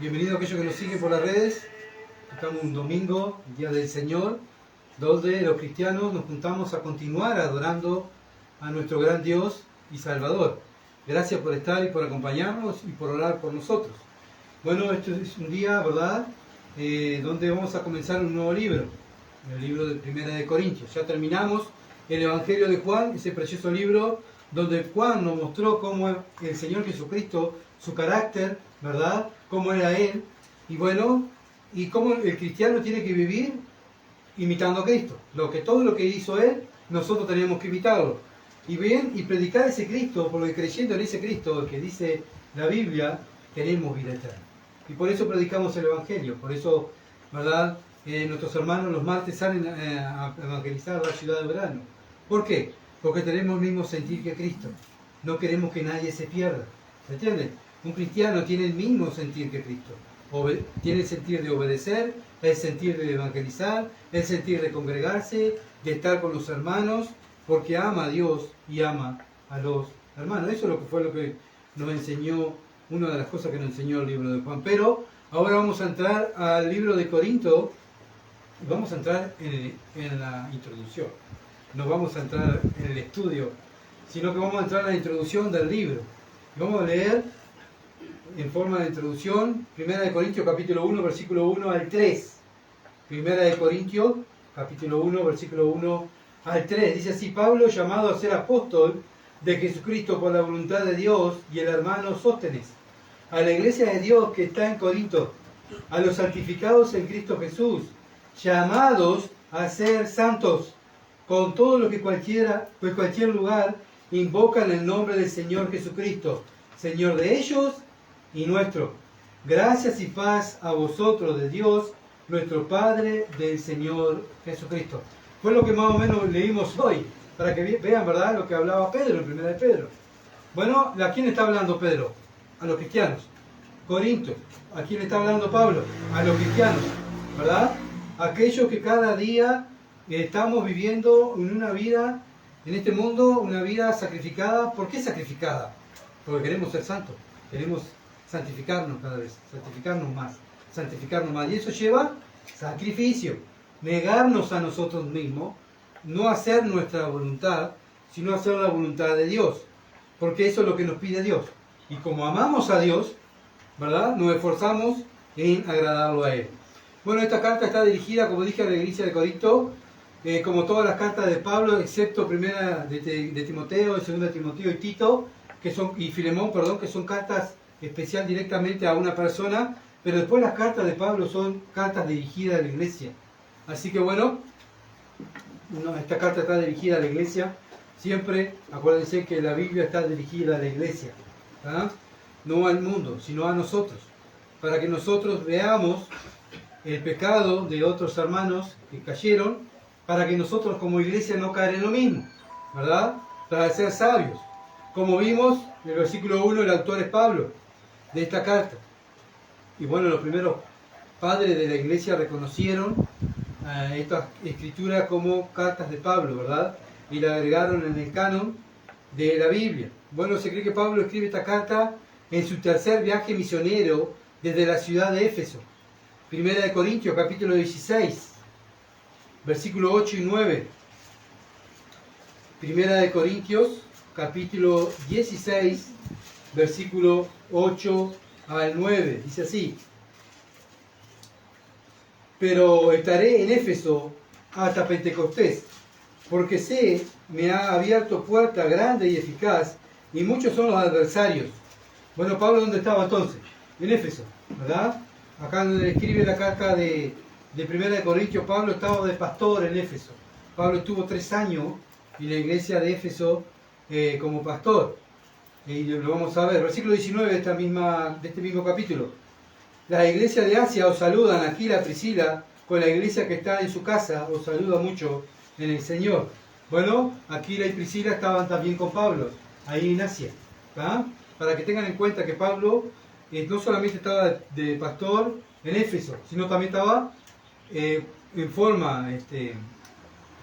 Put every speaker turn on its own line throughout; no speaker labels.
Bienvenido a aquellos que nos siguen por las redes. Estamos un domingo, el Día del Señor, donde los cristianos nos juntamos a continuar adorando a nuestro gran Dios y Salvador. Gracias por estar y por acompañarnos y por orar por nosotros. Bueno, este es un día, ¿verdad?, donde vamos a comenzar un nuevo libro, el libro de Primera de Corintios. Ya terminamos el Evangelio de Juan, ese precioso libro donde Juan nos mostró cómo el Señor Jesucristo, su carácter, ¿verdad?, cómo era Él, y bueno, y cómo el cristiano tiene que vivir imitando a Cristo. Todo lo que hizo Él, nosotros tenemos que imitarlo. Y bien, y predicar ese Cristo, porque creyendo en ese Cristo que dice la Biblia, tenemos vida eterna. Y por eso predicamos el Evangelio, por eso, ¿verdad?, nuestros hermanos los martes salen a evangelizar la ciudad de Verano. ¿Por qué? Porque tenemos el mismo sentir que Cristo. No queremos que nadie se pierda. ¿Se entiende? Un cristiano tiene el mismo sentir que Cristo. Tiene el sentir de obedecer, el sentir de evangelizar, el sentir de congregarse, de estar con los hermanos, porque ama a Dios y ama a los hermanos. Eso es lo que fue lo que nos enseñó, una de las cosas que nos enseñó el libro de Juan. Pero ahora vamos a entrar al libro de Corinto y vamos a entrar en la introducción. No vamos a entrar en el estudio, sino que vamos a entrar en la introducción del libro. Vamos a leer en forma de introducción, 1 Corintios capítulo 1, versículo 1 al 3. 1 Corintios capítulo 1, versículo 1 al 3. Dice así: Pablo, llamado a ser apóstol de Jesucristo por la voluntad de Dios, y el hermano Sóstenes, a la iglesia de Dios que está en Corinto, a los santificados en Cristo Jesús, llamados a ser santos, con todo lo que cualquier lugar invocan el nombre del Señor Jesucristo, Señor de ellos y nuestro. Gracias y paz a vosotros de Dios, nuestro Padre, del Señor Jesucristo. Fue lo que más o menos leímos hoy, para que vean, ¿verdad?, lo que hablaba Pedro en 1 de Pedro. Bueno, ¿a quién está hablando Pedro? A los cristianos. Corinto, ¿a quién está hablando Pablo? A los cristianos, ¿verdad? Aquellos que cada día estamos viviendo en una vida, en este mundo, una vida sacrificada. ¿Por qué sacrificada? Porque queremos ser santos, queremos santificarnos cada vez, santificarnos más. Y eso lleva sacrificio, negarnos a nosotros mismos, no hacer nuestra voluntad, sino hacer la voluntad de Dios, porque eso es lo que nos pide Dios. Y como amamos a Dios, ¿verdad?, nos esforzamos en agradarlo a Él. Bueno, esta carta está dirigida, como dije, a la iglesia de Corinto, como todas las cartas de Pablo, excepto primera de Timoteo, segunda de Timoteo y Tito, y Filemón, perdón, que son cartas especial directamente a una persona, pero después las cartas de Pablo son cartas dirigidas a la iglesia. Así que bueno, esta carta está dirigida a la iglesia. Siempre acuérdense que la Biblia está dirigida a la iglesia, ¿verdad?, no al mundo, sino a nosotros, para que nosotros veamos el pecado de otros hermanos que cayeron, para que nosotros como iglesia no caer en lo mismo, ¿verdad?, para ser sabios. Como vimos en el versículo 1, el autor es Pablo de esta carta. Y bueno, los primeros padres de la iglesia reconocieron esta escritura como cartas de Pablo, ¿verdad?, y la agregaron en el canon de la Biblia. Bueno, se cree que Pablo escribe esta carta en su tercer viaje misionero desde la ciudad de Éfeso. 1 de Corintios capítulo 16, versículo 8 y 9. 1 de Corintios capítulo 16, versículo 8 al 9. Dice así: Pero estaré en Éfeso hasta Pentecostés, porque me ha abierto puerta grande y eficaz, y muchos son los adversarios. Bueno, Pablo, ¿dónde estaba entonces? En Éfeso, ¿verdad? Acá donde escribe la carta de 1 de Corintios, Pablo estaba de pastor en Éfeso. Pablo estuvo 3 años en la iglesia de Éfeso como pastor. Y lo vamos a ver. Versículo 19 de este mismo capítulo. Las iglesias de Asia os saludan. Aquila, Priscila, con la iglesia que está en su casa, os saluda mucho en el Señor. Bueno, Aquila y Priscila estaban también con Pablo, ahí en Asia, ¿tá? Para que tengan en cuenta que Pablo no solamente estaba de pastor en Éfeso, sino también estaba en forma,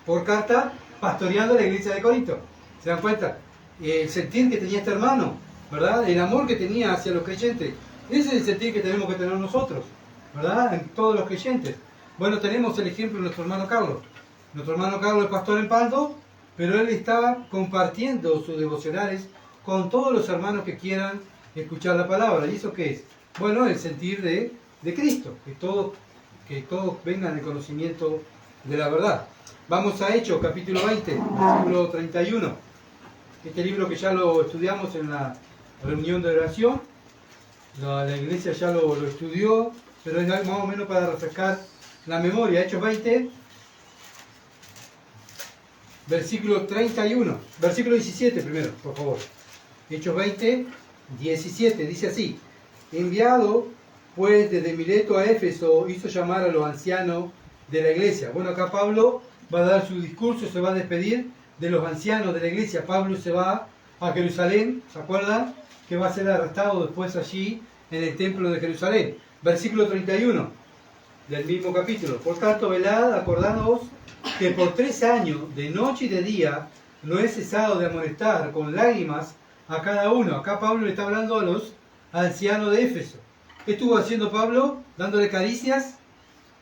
por carta, pastoreando la iglesia de Corinto. ¿Se dan cuenta? El sentir que tenía este hermano ¿verdad? El amor que tenía hacia los creyentes. Ese es el sentir que tenemos que tener nosotros, ¿verdad? En todos los creyentes. Bueno, tenemos el ejemplo de nuestro hermano Carlos. Nuestro hermano Carlos es pastor en Paldo, pero él está compartiendo sus devocionales con todos los hermanos que quieran escuchar la palabra. ¿Y eso qué es? Bueno, el sentir de Cristo, que todos vengan al conocimiento de la verdad. Vamos a Hechos, capítulo 20, versículo 31. Este libro que ya lo estudiamos en la reunión de oración. La iglesia ya lo estudió, pero es más o menos para refrescar la memoria. Hechos 20, versículo 31. Versículo 17 primero, por favor. Hechos 20, 17. Dice así: enviado pues desde Mileto a Éfeso, hizo llamar a los ancianos de la iglesia. Bueno, acá Pablo va a dar su discurso, se va a despedir de los ancianos de la iglesia. Pablo se va a Jerusalén, ¿se acuerdan? Que va a ser arrestado después allí en el templo de Jerusalén. Versículo 31 del mismo capítulo. Por tanto, velad, acordándoos que por 3 años, de noche y de día, no he cesado de amonestar con lágrimas a cada uno. Acá Pablo le está hablando a los ancianos de Éfeso. ¿Qué estuvo haciendo Pablo? Dándole caricias,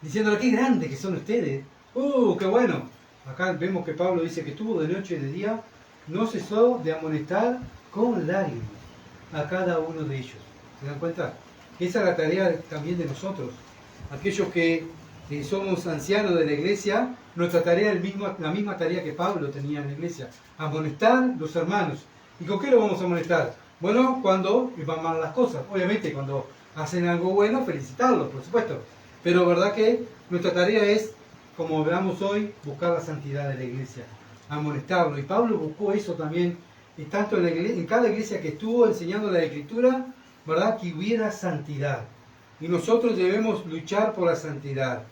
diciéndole qué grandes que son ustedes. ¡Qué bueno! Acá vemos que Pablo dice que estuvo de noche y de día, no cesó de amonestar con lágrimas a cada uno de ellos. ¿Se dan cuenta? Esa es la tarea también de nosotros. Aquellos que somos ancianos de la iglesia, nuestra tarea es la misma tarea que Pablo tenía en la iglesia. Amonestar los hermanos. ¿Y con qué lo vamos a amonestar? Bueno, cuando van mal las cosas. Obviamente, cuando hacen algo bueno, felicitarlos, por supuesto. Pero verdad que nuestra tarea es, como hablamos hoy, buscar la santidad de la iglesia, amonestarlo. Y Pablo buscó eso también, y tanto en cada iglesia que estuvo enseñando la Escritura, ¿verdad? Que hubiera santidad. Y nosotros debemos luchar por la santidad.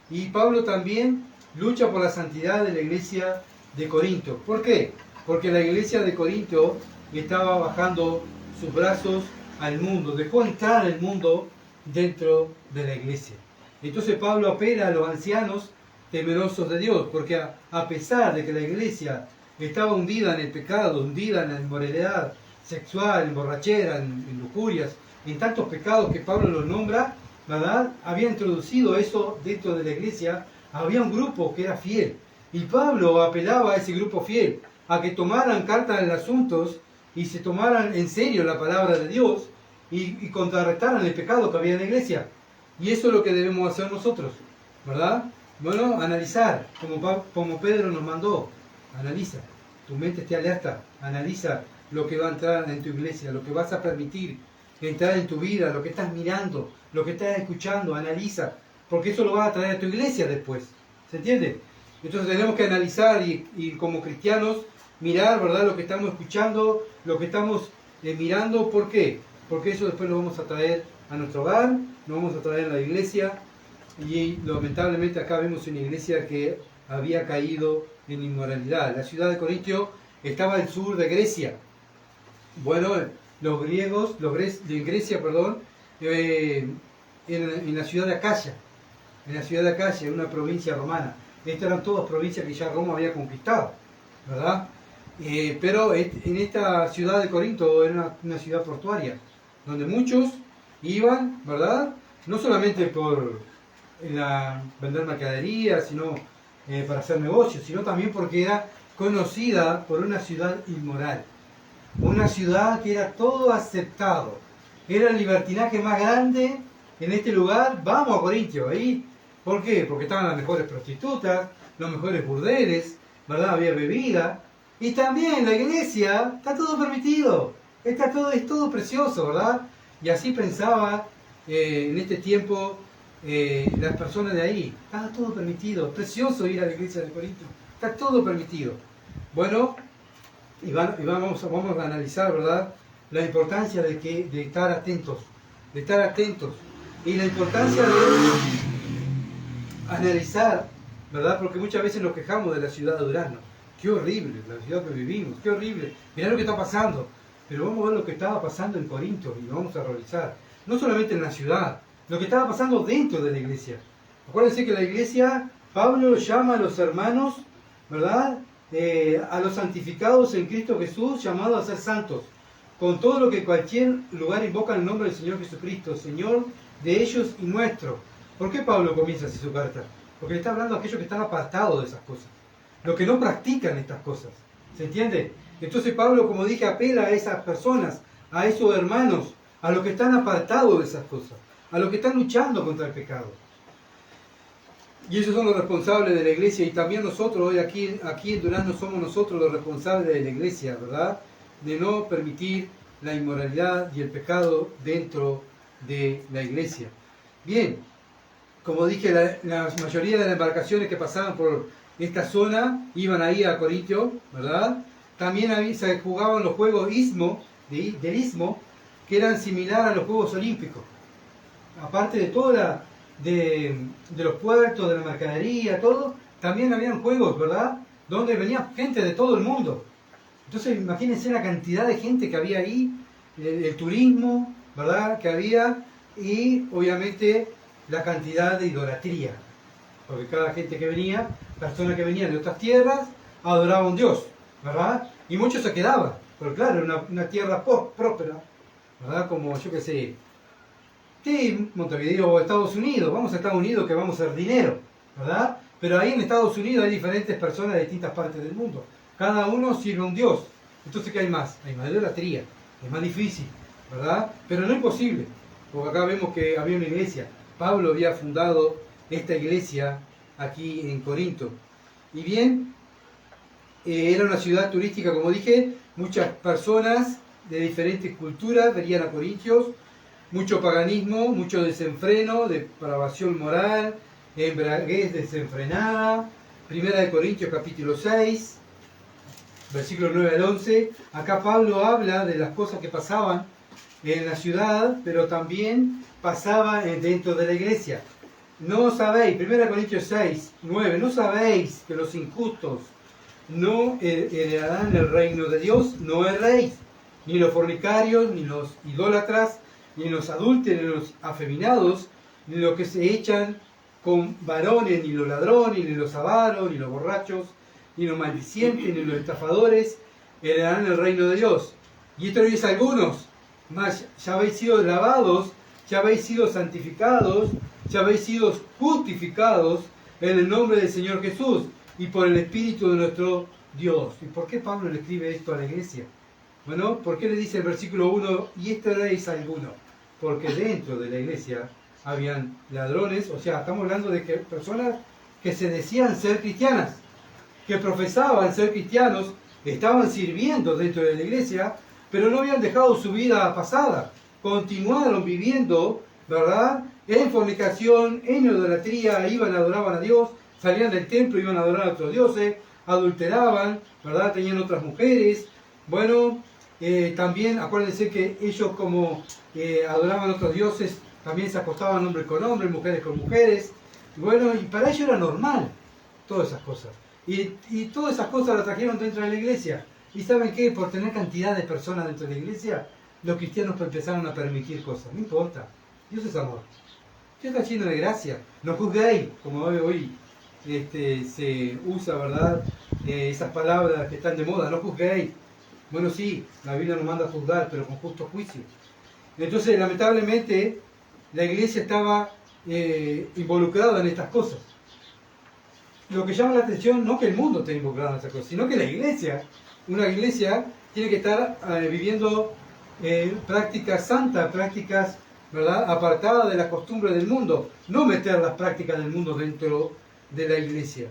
Y Pablo también lucha por la santidad de la iglesia de Corinto. ¿Por qué? Porque la iglesia de Corinto estaba bajando sus brazos al mundo, dejó entrar el mundo dentro de la iglesia. Entonces Pablo apela a los ancianos temerosos de Dios, porque a pesar de que la iglesia estaba hundida en el pecado, hundida en la inmoralidad sexual, en borrachera, en lujurias, en tantos pecados que Pablo los nombra, ¿verdad? Había introducido eso dentro de la iglesia, había un grupo que era fiel. Y Pablo apelaba a ese grupo fiel, a que tomaran cartas en los asuntos y se tomaran en serio la palabra de Dios y contrarrestaran el pecado que había en la iglesia. Y eso es lo que debemos hacer nosotros, ¿verdad? Bueno, analizar, como Pedro nos mandó, analiza, tu mente esté alerta, analiza lo que va a entrar en tu iglesia, lo que vas a permitir entrar en tu vida, lo que estás mirando, lo que estás escuchando, analiza, porque eso lo vas a traer a tu iglesia después, ¿se entiende? Entonces tenemos que analizar y como cristianos mirar, ¿verdad? Lo que estamos escuchando, lo que estamos mirando, ¿por qué? Porque eso después lo vamos a traer a nuestro hogar, lo vamos a traer a la iglesia, y lamentablemente acá vemos una iglesia que había caído en inmoralidad. La ciudad de Corintio estaba al sur de Grecia. Bueno, los griegos, de Grecia, perdón, en la ciudad de Acaya, una provincia romana. Estas eran todas provincias que ya Roma había conquistado, ¿verdad? Pero en esta ciudad de Corinto era una ciudad portuaria, donde muchos iban, ¿verdad? No solamente por vender mercadería, sino para hacer negocios, sino también porque era conocida por una ciudad inmoral. Una ciudad que era todo aceptado. Era el libertinaje más grande en este lugar. Vamos a Corintio, ahí. ¿Por qué? Porque estaban las mejores prostitutas, los mejores burdeles, ¿verdad? Había bebida. Y también la iglesia, está todo permitido. Es todo precioso, ¿verdad? Y así pensaba en este tiempo las personas de ahí. Está todo permitido. Precioso ir a la iglesia de Corinto. Está todo permitido. Bueno, vamos a analizar, ¿verdad? La importancia de estar atentos. Y la importancia de analizar, ¿verdad? Porque muchas veces nos quejamos de la ciudad de Durazno. Qué horrible, la ciudad que vivimos, qué horrible. Mirá lo que está pasando. Pero vamos a ver lo que estaba pasando en Corinto y lo vamos a realizar. No solamente en la ciudad, lo que estaba pasando dentro de la iglesia. Acuérdense que la iglesia, Pablo llama a los hermanos, ¿verdad? A los santificados en Cristo Jesús, llamados a ser santos. con todo lo que cualquier lugar invoca el nombre del Señor Jesucristo, Señor de ellos y nuestro. ¿Por qué Pablo comienza así su carta? Porque le está hablando a aquellos que están apartados de esas cosas, los que no practican estas cosas. ¿Se entiende? Entonces Pablo, como dije, apela a esas personas, a esos hermanos, a los que están apartados de esas cosas, a los que están luchando contra el pecado. Y ellos son los responsables de la iglesia, y también nosotros hoy aquí en Durazno somos nosotros los responsables de la iglesia, ¿verdad? De no permitir la inmoralidad y el pecado dentro de la iglesia. Bien, como dije, la mayoría de las embarcaciones que pasaban por esta zona iban ahí a Corintio, ¿verdad? También ahí se jugaban los juegos del Istmo, que eran similares a los Juegos Olímpicos. Aparte de toda de los puertos, de la mercadería, todo, también habían juegos, ¿verdad? Donde venía gente de todo el mundo. Entonces imagínense la cantidad de gente que había ahí, el turismo, ¿verdad? Que había, y obviamente la cantidad de idolatría. Porque cada gente que venía, personas que venían de otras tierras, adoraban a un Dios, ¿verdad? Y muchos se quedaban, pero claro, una tierra próspera, ¿verdad? Como yo qué sé, sí, Montevideo o Estados Unidos, vamos a Estados Unidos que vamos a hacer dinero, ¿verdad? Pero ahí en Estados Unidos hay diferentes personas de distintas partes del mundo. Cada uno sirve a un Dios. Entonces, ¿qué hay más? Hay más idolatría, es más difícil, ¿verdad? Pero no imposible, porque acá vemos que había una iglesia. Pablo había fundado esta iglesia aquí en Corinto. Y bien, era una ciudad turística, como dije, muchas personas de diferentes culturas venían a Corintios, mucho paganismo, mucho desenfreno, depravación moral, embriaguez desenfrenada. Primera de Corintios capítulo 6, versículos 9 al 11. Acá Pablo habla de las cosas que pasaban en la ciudad, pero también pasaba dentro de la iglesia. No sabéis, 1 Corintios 6, 9, no sabéis que los injustos no heredarán el reino de Dios. No erréis, ni los fornicarios, ni los idólatras, ni los adúlteros, ni los afeminados, ni los que se echan con varones, ni los ladrones, ni los avaros, ni los borrachos, ni los maldicientes, ni los estafadores, heredarán el reino de Dios. Y esto lo dice algunos, mas ya habéis sido lavados, ya habéis sido santificados, ya habéis sido justificados en el nombre del Señor Jesús y por el Espíritu de nuestro Dios. ¿Y por qué Pablo le escribe esto a la iglesia? Bueno, ¿por qué le dice el versículo 1? Y esto erais alguno. Porque dentro de la iglesia habían ladrones, o sea, estamos hablando de que personas que se decían ser cristianas, que profesaban ser cristianos, estaban sirviendo dentro de la iglesia, pero no habían dejado su vida pasada. Continuaron viviendo, ¿verdad?, en fornicación, en idolatría, adoraban a Dios, salían del templo, iban a adorar a otros dioses, adulteraban, ¿verdad?, tenían otras mujeres. Bueno, también acuérdense que ellos como adoraban a otros dioses, también se acostaban hombres con hombres, mujeres con mujeres. Bueno, y para ellos era normal todas esas cosas. Y todas esas cosas las trajeron dentro de la iglesia. ¿Y saben qué? Por tener cantidad de personas dentro de la iglesia, los cristianos empezaron a permitir cosas. No importa. Dios es amor. Dios está lleno de gracia. No juzguéis, como hoy se usa, ¿verdad? Esas palabras que están de moda. No juzguéis. Bueno, sí, la Biblia nos manda a juzgar, pero con justo juicio. Entonces, lamentablemente, la iglesia estaba involucrada en estas cosas. Lo que llama la atención, no que el mundo esté involucrado en estas cosas, sino que la iglesia, una iglesia, tiene que estar viviendo prácticas santas, prácticas, ¿verdad?, apartadas de las costumbres del mundo, no meter las prácticas del mundo dentro de la iglesia.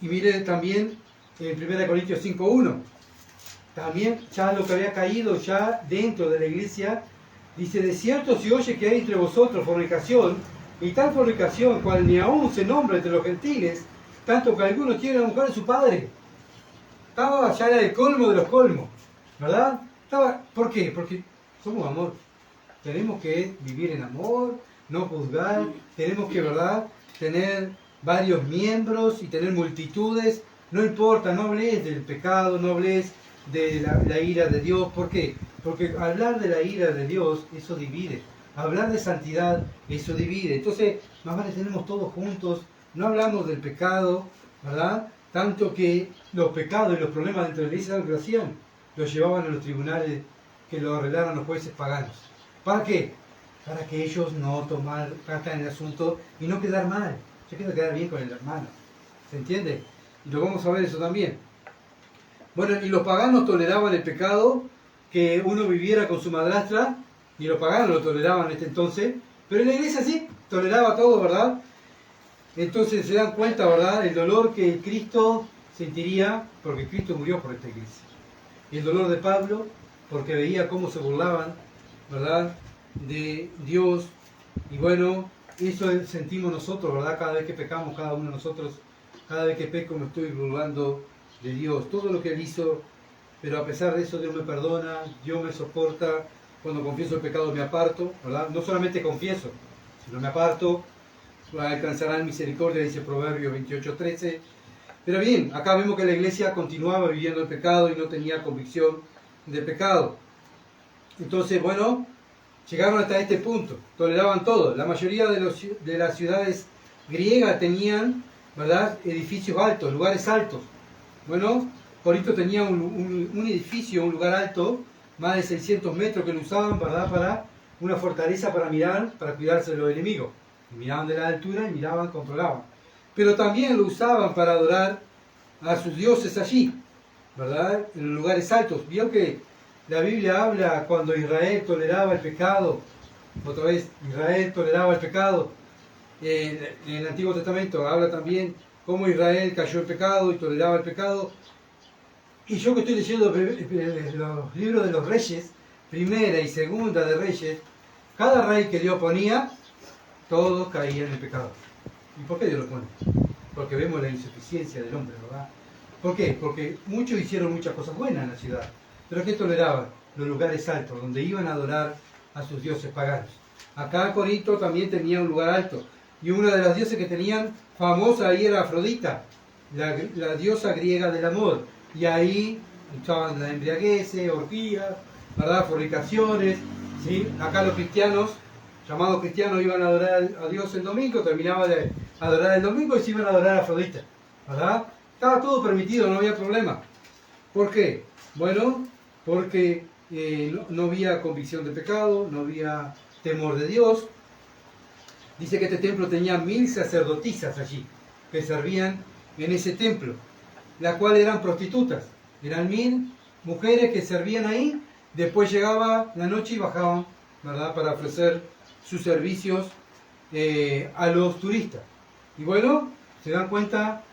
Y mire también en 1 Corintios 5.1, también ya lo que había caído ya dentro de la iglesia, dice: de cierto se oye que hay entre vosotros fornicación, y tal fornicación cual ni aún se nombra entre los gentiles, tanto que alguno tiene a la mujer de su padre. Estaba ya era el colmo de los colmos, ¿verdad? ¿Por qué? Porque somos amor. Tenemos que vivir en amor, no juzgar, tenemos que, ¿verdad?, tener varios miembros y tener multitudes. No importa, no hables del pecado, no hables de la ira de Dios. ¿Por qué? Porque hablar de la ira de Dios, eso divide. Hablar de santidad, eso divide. Entonces, más vale tenemos todos juntos, no hablamos del pecado, ¿verdad? Tanto que los pecados y los problemas dentro de la iglesia, ¿saben lo que hacían? lo llevaban a los tribunales que lo arreglaran los jueces paganos. ¿Para qué? Para que ellos no tomar carta en el asunto y no quedar mal. Yo quiero quedar bien con el hermano. ¿Se entiende? Y lo vamos a ver eso también. Bueno, y los paganos toleraban el pecado, que uno viviera con su madrastra, y los paganos lo toleraban en este entonces, pero en la iglesia sí, toleraba todo, ¿verdad? Entonces se dan cuenta, ¿verdad?, el dolor que Cristo sentiría, porque Cristo murió por esta iglesia. Y el dolor de Pablo, porque veía cómo se burlaban, ¿verdad?, de Dios. Y bueno, eso sentimos nosotros, ¿verdad?, cada vez que pecamos, cada uno de nosotros, cada vez que peco me estoy burlando de Dios. Todo lo que Él hizo, pero a pesar de eso Dios me perdona, Dios me soporta. Cuando confieso el pecado me aparto, ¿verdad? No solamente confieso, sino me aparto, alcanzarán misericordia, dice Proverbios 28:13. Pero bien, acá vemos que la iglesia continuaba viviendo el pecado y no tenía convicción de pecado. Entonces, bueno, llegaron hasta este punto, toleraban todo. La mayoría de las ciudades griegas tenían, ¿verdad?, edificios altos, lugares altos. Bueno, Corinto tenía un edificio, un lugar alto, más de 600 metros, que lo usaban, ¿verdad?, para una fortaleza para mirar, para cuidarse de los enemigos. Y miraban de la altura y miraban, controlaban. Pero también lo usaban para adorar a sus dioses allí, ¿verdad?, en los lugares altos. Vio que la Biblia habla cuando Israel toleraba el pecado, otra vez, Israel toleraba el pecado. En el Antiguo Testamento habla también cómo Israel cayó en pecado y toleraba el pecado. Y yo que estoy leyendo los libros de los reyes, primera y segunda de Reyes, cada rey que Dios ponía, todos caían en el pecado. ¿Y por qué Dios lo pone? Porque vemos la insuficiencia del hombre, ¿verdad? ¿Por qué? Porque muchos hicieron muchas cosas buenas en la ciudad, pero ¿qué toleraban? Los lugares altos, donde iban a adorar a sus dioses paganos. Acá Corinto también tenía un lugar alto, y una de las dioses que tenían famosa ahí era Afrodita, la diosa griega del amor. Y ahí estaban las embriagueces, orgías, ¿verdad?, fornicaciones, ¿sí? Acá los cristianos, llamados cristianos, iban a adorar a Dios el domingo, terminaban de adorar el domingo y se iban a adorar a Afrodita, ¿verdad? Estaba todo permitido, no había problema. ¿Por qué? Bueno, porque no había convicción de pecado, no había temor de Dios. Dice que este templo tenía 1000 sacerdotisas allí, que servían en ese templo, las cuales eran prostitutas. Eran 1000 mujeres que servían ahí. Después llegaba la noche y bajaban, ¿verdad?, para ofrecer sus servicios a los turistas. Y bueno, se dan cuenta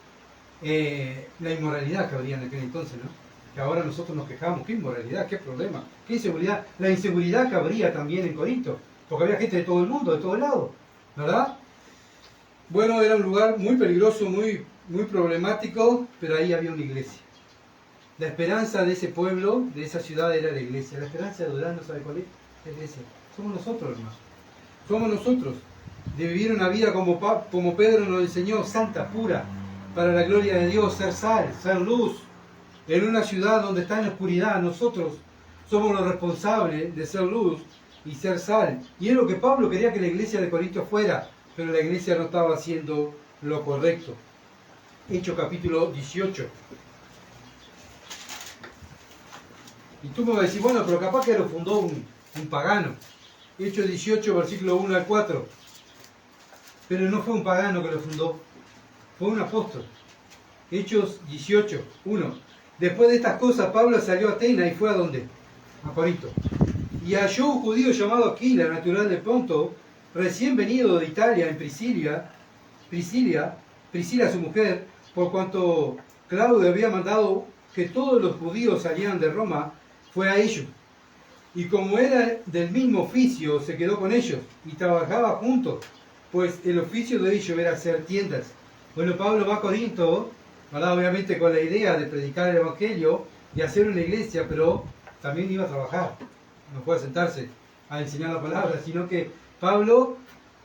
la inmoralidad que habría en aquel entonces, ¿no? Que ahora nosotros nos quejamos. ¿Qué inmoralidad? ¿Qué problema? ¿Qué inseguridad? La inseguridad que habría también en Corinto, porque había gente de todo el mundo, de todos lados, ¿verdad? Bueno, era un lugar muy peligroso, muy problemático, pero ahí había una iglesia. La esperanza de ese pueblo, de esa ciudad, era la iglesia. La esperanza de Durán, ¿no sabe cuál es? La iglesia. Somos nosotros, hermanos. Somos nosotros. De vivir una vida como Pedro nos enseñó, santa, pura, para la gloria de Dios, ser sal, ser luz. En una ciudad donde está en la oscuridad, nosotros somos los responsables de ser luz y ser sal. Y es lo que Pablo quería que la iglesia de Corinto fuera, pero la iglesia no estaba haciendo lo correcto. Hechos capítulo 18. Y tú me vas a decir, bueno, pero capaz que lo fundó un pagano. Hechos 18, versículo 1 al 4. Pero no fue un pagano que lo fundó, fue un apóstol. Hechos 18, 1. Después de estas cosas, Pablo salió a Atenas y fue a ¿dónde? A Corinto. Y halló un judío llamado Aquila, natural de Ponto, recién venido de Italia, en Priscila su mujer, por cuanto Claudio había mandado que todos los judíos salieran de Roma, fue a ellos. Y como era del mismo oficio, se quedó con ellos y trabajaba juntos, pues el oficio de ellos era hacer tiendas. Bueno, Pablo va a Corinto, ¿verdad?, obviamente con la idea de predicar el Evangelio y hacer una iglesia, pero también iba a trabajar. No puede sentarse a enseñar la palabra, sino que Pablo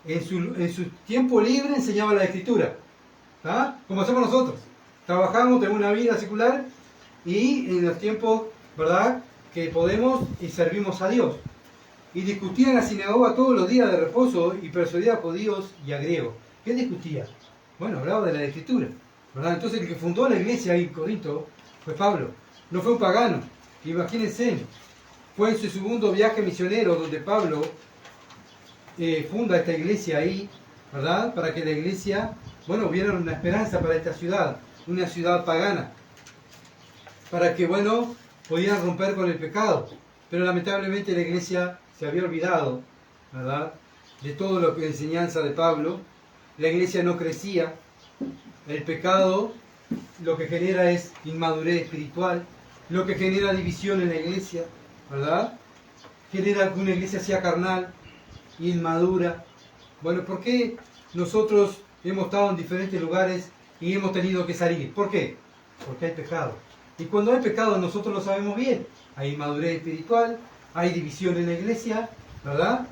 en su tiempo libre enseñaba la Escritura, ¿tá?, como hacemos nosotros. Trabajamos, tenemos una vida secular y en los tiempos, ¿verdad?, que podemos y servimos a Dios. Y discutía en la sinagoga todos los días de reposo y persuadía a judíos y a griegos. ¿Qué discutía? Bueno, hablaba de la Escritura, ¿verdad? Entonces el que fundó la iglesia ahí en Corinto fue Pablo, no fue un pagano. Imagínense, fue en su segundo viaje misionero donde Pablo funda esta iglesia ahí, ¿verdad? Para que la iglesia, bueno, hubiera una esperanza para esta ciudad, una ciudad pagana, para que, bueno, podían romper con el pecado. Pero lamentablemente la iglesia se había olvidado, ¿verdad?, de todo lo que enseñanza de Pablo. La iglesia no crecía. El pecado lo que genera es inmadurez espiritual, lo que genera división en la iglesia, ¿verdad? Genera que una iglesia sea carnal, inmadura. Bueno, ¿por qué nosotros hemos estado en diferentes lugares y hemos tenido que salir? ¿Por qué? Porque hay pecado. Y cuando hay pecado nosotros lo sabemos bien. Hay inmadurez espiritual, hay división en la iglesia, ¿verdad?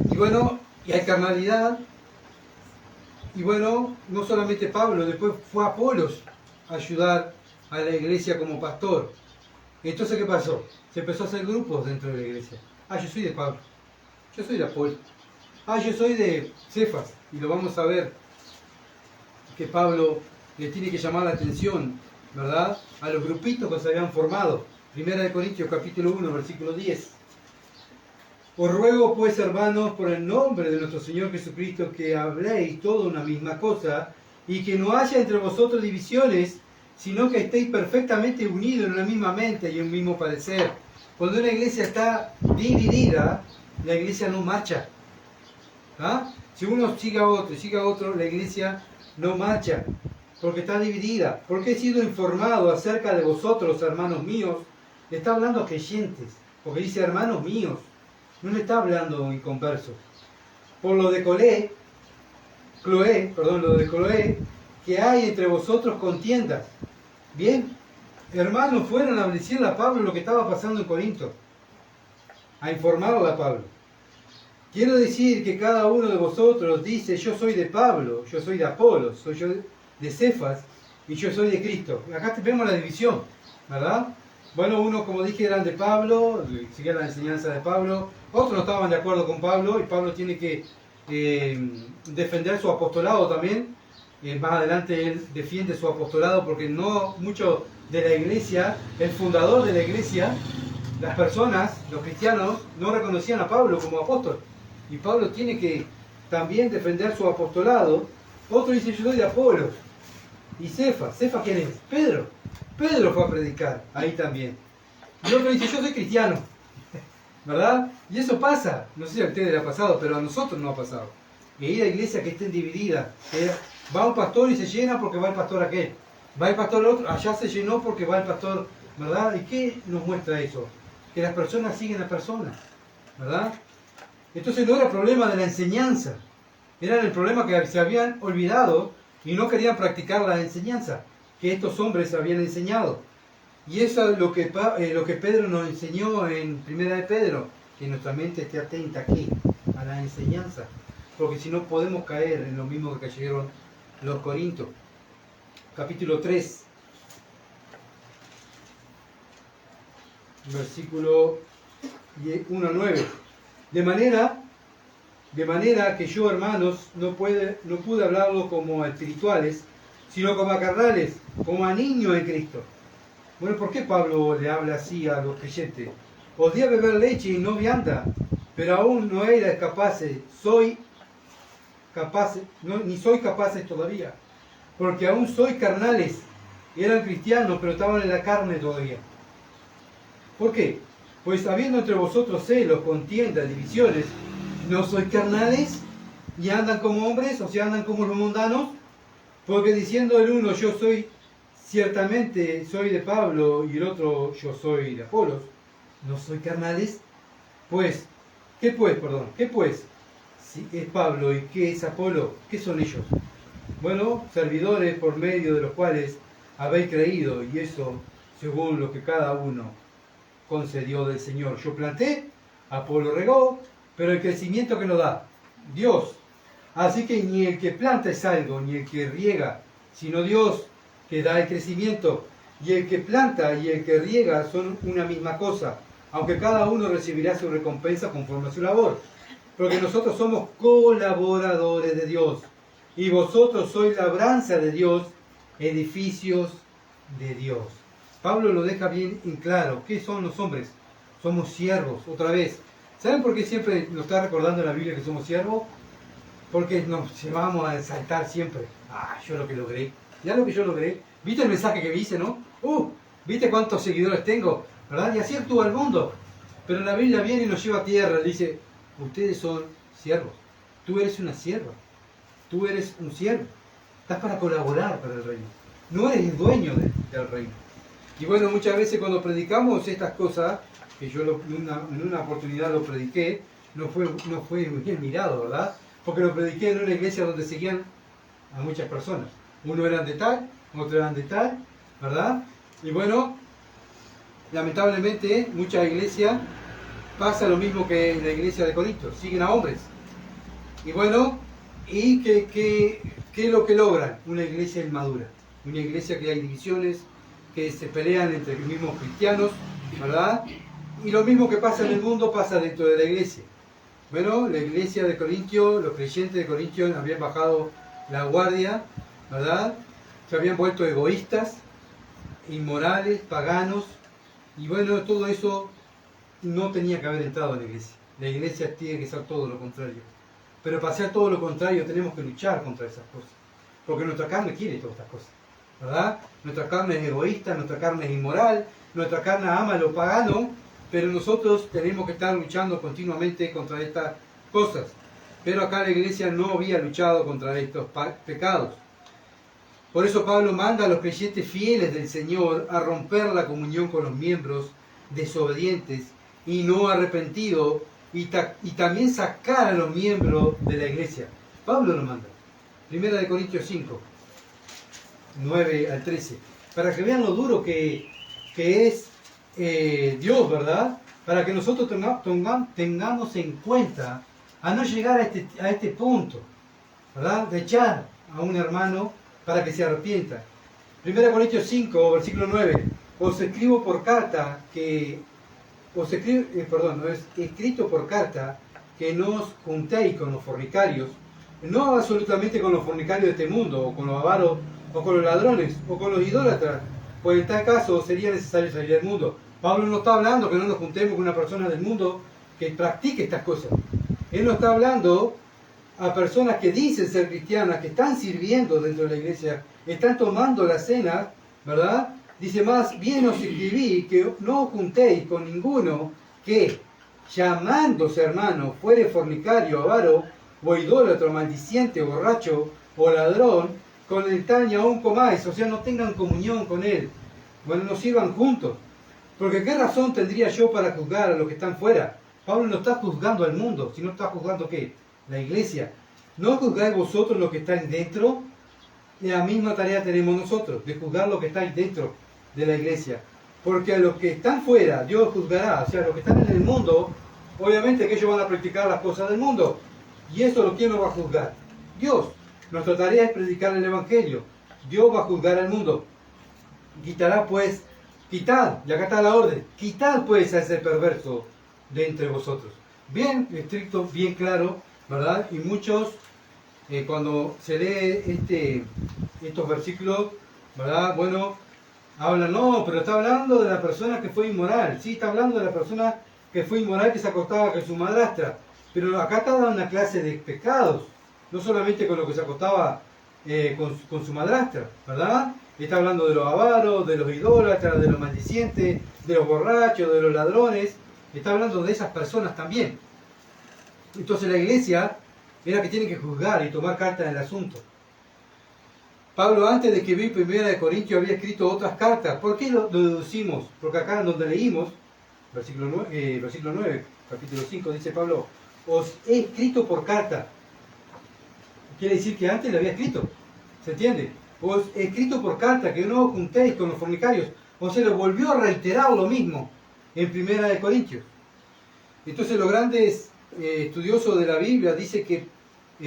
Y bueno, y hay carnalidad. Y bueno, no solamente Pablo, después fue Apolos a ayudar a la iglesia como pastor. Entonces, ¿qué pasó? Se empezó a hacer grupos dentro de la iglesia. Yo soy de Pablo. Yo soy de Apolo. Yo soy de Cefas. Y lo vamos a ver, que Pablo le tiene que llamar la atención, ¿verdad?, a los grupitos que se habían formado. Primera de Corintios, capítulo 1, versículo 10. Os ruego pues, hermanos, por el nombre de nuestro Señor Jesucristo, que habléis toda una misma cosa, y que no haya entre vosotros divisiones, sino que estéis perfectamente unidos en una misma mente y un mismo parecer. Cuando una iglesia está dividida, la iglesia no marcha. Si uno sigue a otro, la iglesia no marcha, porque está dividida. Porque he sido informado acerca de vosotros, hermanos míos. Le está hablando a creyentes, porque dice hermanos míos. No le está hablando a inconversos. Por lo de Cloé, que hay entre vosotros contiendas. Bien, hermanos fueron a decirle a Pablo lo que estaba pasando en Corinto, a informarle a Pablo. Quiero decir que cada uno de vosotros dice: yo soy de Pablo, yo soy de Apolos, soy yo de Cefas y yo soy de Cristo. Acá vemos la división, ¿verdad? Bueno, uno, como dije, eran de Pablo, seguían la enseñanza de Pablo. Otros no estaban de acuerdo con Pablo, y Pablo tiene que defender su apostolado también. Más adelante él defiende su apostolado, porque no mucho de la iglesia, el fundador de la iglesia, las personas, los cristianos, no reconocían a Pablo como apóstol. Y Pablo tiene que también defender su apostolado. Otro dice: yo soy de Apolos. Y Cefas, ¿quién es? Pedro fue a predicar ahí también. Y otro dice: yo soy cristiano, ¿verdad? Y eso pasa, no sé si a ustedes les ha pasado, pero a nosotros no ha pasado. Y ir a iglesias que estén divididas, va un pastor y se llena porque va el pastor aquel, va el pastor otro, allá se llenó porque va el pastor, ¿verdad? ¿Y qué nos muestra eso? Que las personas siguen a personas, ¿verdad? Entonces no era problema de la enseñanza, era el problema que se habían olvidado y no querían practicar la enseñanza que estos hombres habían enseñado. Y eso es lo que Pedro nos enseñó en Primera de Pedro, que nuestra mente esté atenta aquí, a la enseñanza, porque si no podemos caer en lo mismo que cayeron los Corintios. Capítulo 3, versículo 1 a 9. De manera que yo, hermanos, no pude hablarlo como a espirituales, sino como a carnales, como a niños en Cristo. Bueno, ¿por qué Pablo le habla así a los creyentes? Podía beber leche y no vianda, pero aún no era capaces, ni soy capaces todavía, porque aún soy carnales. Eran cristianos, pero estaban en la carne todavía. ¿Por qué? Pues habiendo entre vosotros celos, contiendas, divisiones, ¿no sois carnales y andan como hombres, o sea, andan como los mundanos? Porque diciendo el uno: yo ciertamente soy de Pablo, y el otro: yo soy de Apolos, ¿no soy carnales? ¿Qué pues? Si es Pablo y qué es Apolo, ¿qué son ellos? Bueno, servidores por medio de los cuales habéis creído, y eso según lo que cada uno concedió del Señor. Yo planté, Apolo regó, pero el crecimiento que lo da Dios. Así que ni el que planta es algo, ni el que riega, sino Dios que da el crecimiento. Y el que planta y el que riega son una misma cosa, aunque cada uno recibirá su recompensa conforme a su labor. Porque nosotros somos colaboradores de Dios, y vosotros sois labranza de Dios, edificios de Dios. Pablo lo deja bien en claro. ¿Qué son los hombres? Somos siervos, otra vez. ¿Saben por qué siempre nos está recordando en la Biblia que somos siervos? Porque nos vamos a exaltar siempre. Yo lo que logré. Ya lo que yo logré. ¿Viste el mensaje que hice, no? ¿Viste cuántos seguidores tengo? ¿Verdad? Y así actúa el mundo. Pero la Biblia viene y nos lleva a tierra. Dice, ustedes son siervos. Tú eres una sierva. Tú eres un siervo. Estás para colaborar para el reino. No eres el dueño del reino. Y bueno, muchas veces cuando predicamos estas cosas, que yo en una oportunidad lo prediqué, no fue bien mirado, ¿verdad? Porque lo prediqué en una iglesia donde seguían a muchas personas. Uno eran de tal, otro eran de tal, ¿verdad? Y bueno, lamentablemente muchas iglesias pasa lo mismo que en la iglesia de Corinto, siguen a hombres. Y bueno, ¿y qué es lo que logran? Una iglesia inmadura, una iglesia que hay divisiones, que se pelean entre los mismos cristianos, ¿verdad? Y lo mismo que pasa en el mundo pasa dentro de la iglesia. Bueno, la iglesia de Corintio, los creyentes de Corintio habían bajado la guardia, ¿verdad? Se habían vuelto egoístas, inmorales, paganos, y bueno, todo eso no tenía que haber entrado en la iglesia. La iglesia tiene que ser todo lo contrario. Pero para hacer todo lo contrario tenemos que luchar contra esas cosas. Porque nuestra carne quiere todas estas cosas, ¿verdad? Nuestra carne es egoísta, nuestra carne es inmoral, nuestra carne ama lo pagano, pero nosotros tenemos que estar luchando continuamente contra estas cosas. Pero acá la iglesia no había luchado contra estos pecados. Por eso Pablo manda a los creyentes fieles del Señor a romper la comunión con los miembros desobedientes y no arrepentidos, y también sacar a los miembros de la iglesia. Pablo lo manda. 1 Corintios 5, 9 al 13. Para que vean lo duro que es Dios, ¿verdad? Para que nosotros tengamos en cuenta a no llegar a este punto, ¿verdad? De echar a un hermano para que se arrepienta. 1 Corintios 5, versículo 9. Os escribo por carta escrito por carta que no os juntéis con los fornicarios, no absolutamente con los fornicarios de este mundo, o con los avaros, o con los ladrones, o con los idólatras, pues en tal caso sería necesario salir del mundo. Pablo no está hablando que no nos juntemos con una persona del mundo que practique estas cosas. Él no está hablando a personas que dicen ser cristianas, que están sirviendo dentro de la iglesia, están tomando la cena, ¿verdad? Dice, más bien os escribí que no os juntéis con ninguno que, llamándose hermano, fuere fornicario, avaro, o idólatra, maldiciente, borracho, o ladrón, con el tal ni aún comáis, o sea, no tengan comunión con él. Bueno, no sirvan juntos. Porque ¿qué razón tendría yo para juzgar a los que están fuera? Pablo no está juzgando al mundo, sino está juzgando ¿qué? La iglesia. ¿No juzgáis vosotros los que estáis dentro? La misma tarea tenemos nosotros, de juzgar los que estáis dentro de la iglesia. Porque a los que están fuera, Dios juzgará. O sea, a los que están en el mundo, obviamente que ellos van a practicar las cosas del mundo. Y eso, ¿quién lo va a juzgar? Dios. Nuestra tarea es predicar el Evangelio. Dios va a juzgar al mundo. Quitad, y acá está la orden, quitad pues a ese perverso de entre vosotros. Bien estricto, bien claro, ¿verdad? Y muchos, cuando se lee estos versículos, ¿verdad? Bueno, hablan, no, pero está hablando de la persona que fue inmoral. Sí, está hablando de la persona que fue inmoral, que se acostaba con su madrastra. Pero acá está dando una clase de pecados, no solamente con lo que se acostaba con su madrastra, ¿verdad? Está hablando de los avaros, de los idólatras, de los maldicientes, de los borrachos, de los ladrones. Está hablando de esas personas también. Entonces la iglesia es la que tiene que juzgar y tomar carta en el asunto. Pablo, antes de escribir 1 Corintios, había escrito otras cartas. ¿Por qué lo deducimos? Porque acá donde leímos, versículo 9, capítulo 5, dice Pablo, os he escrito por carta. Quiere decir que antes le había escrito. ¿Se entiende? Os he escrito por carta que no os juntéis con los fornicarios. O sea, lo volvió a reiterar lo mismo en 1 Corintios. Entonces los grandes estudiosos de la Biblia dicen que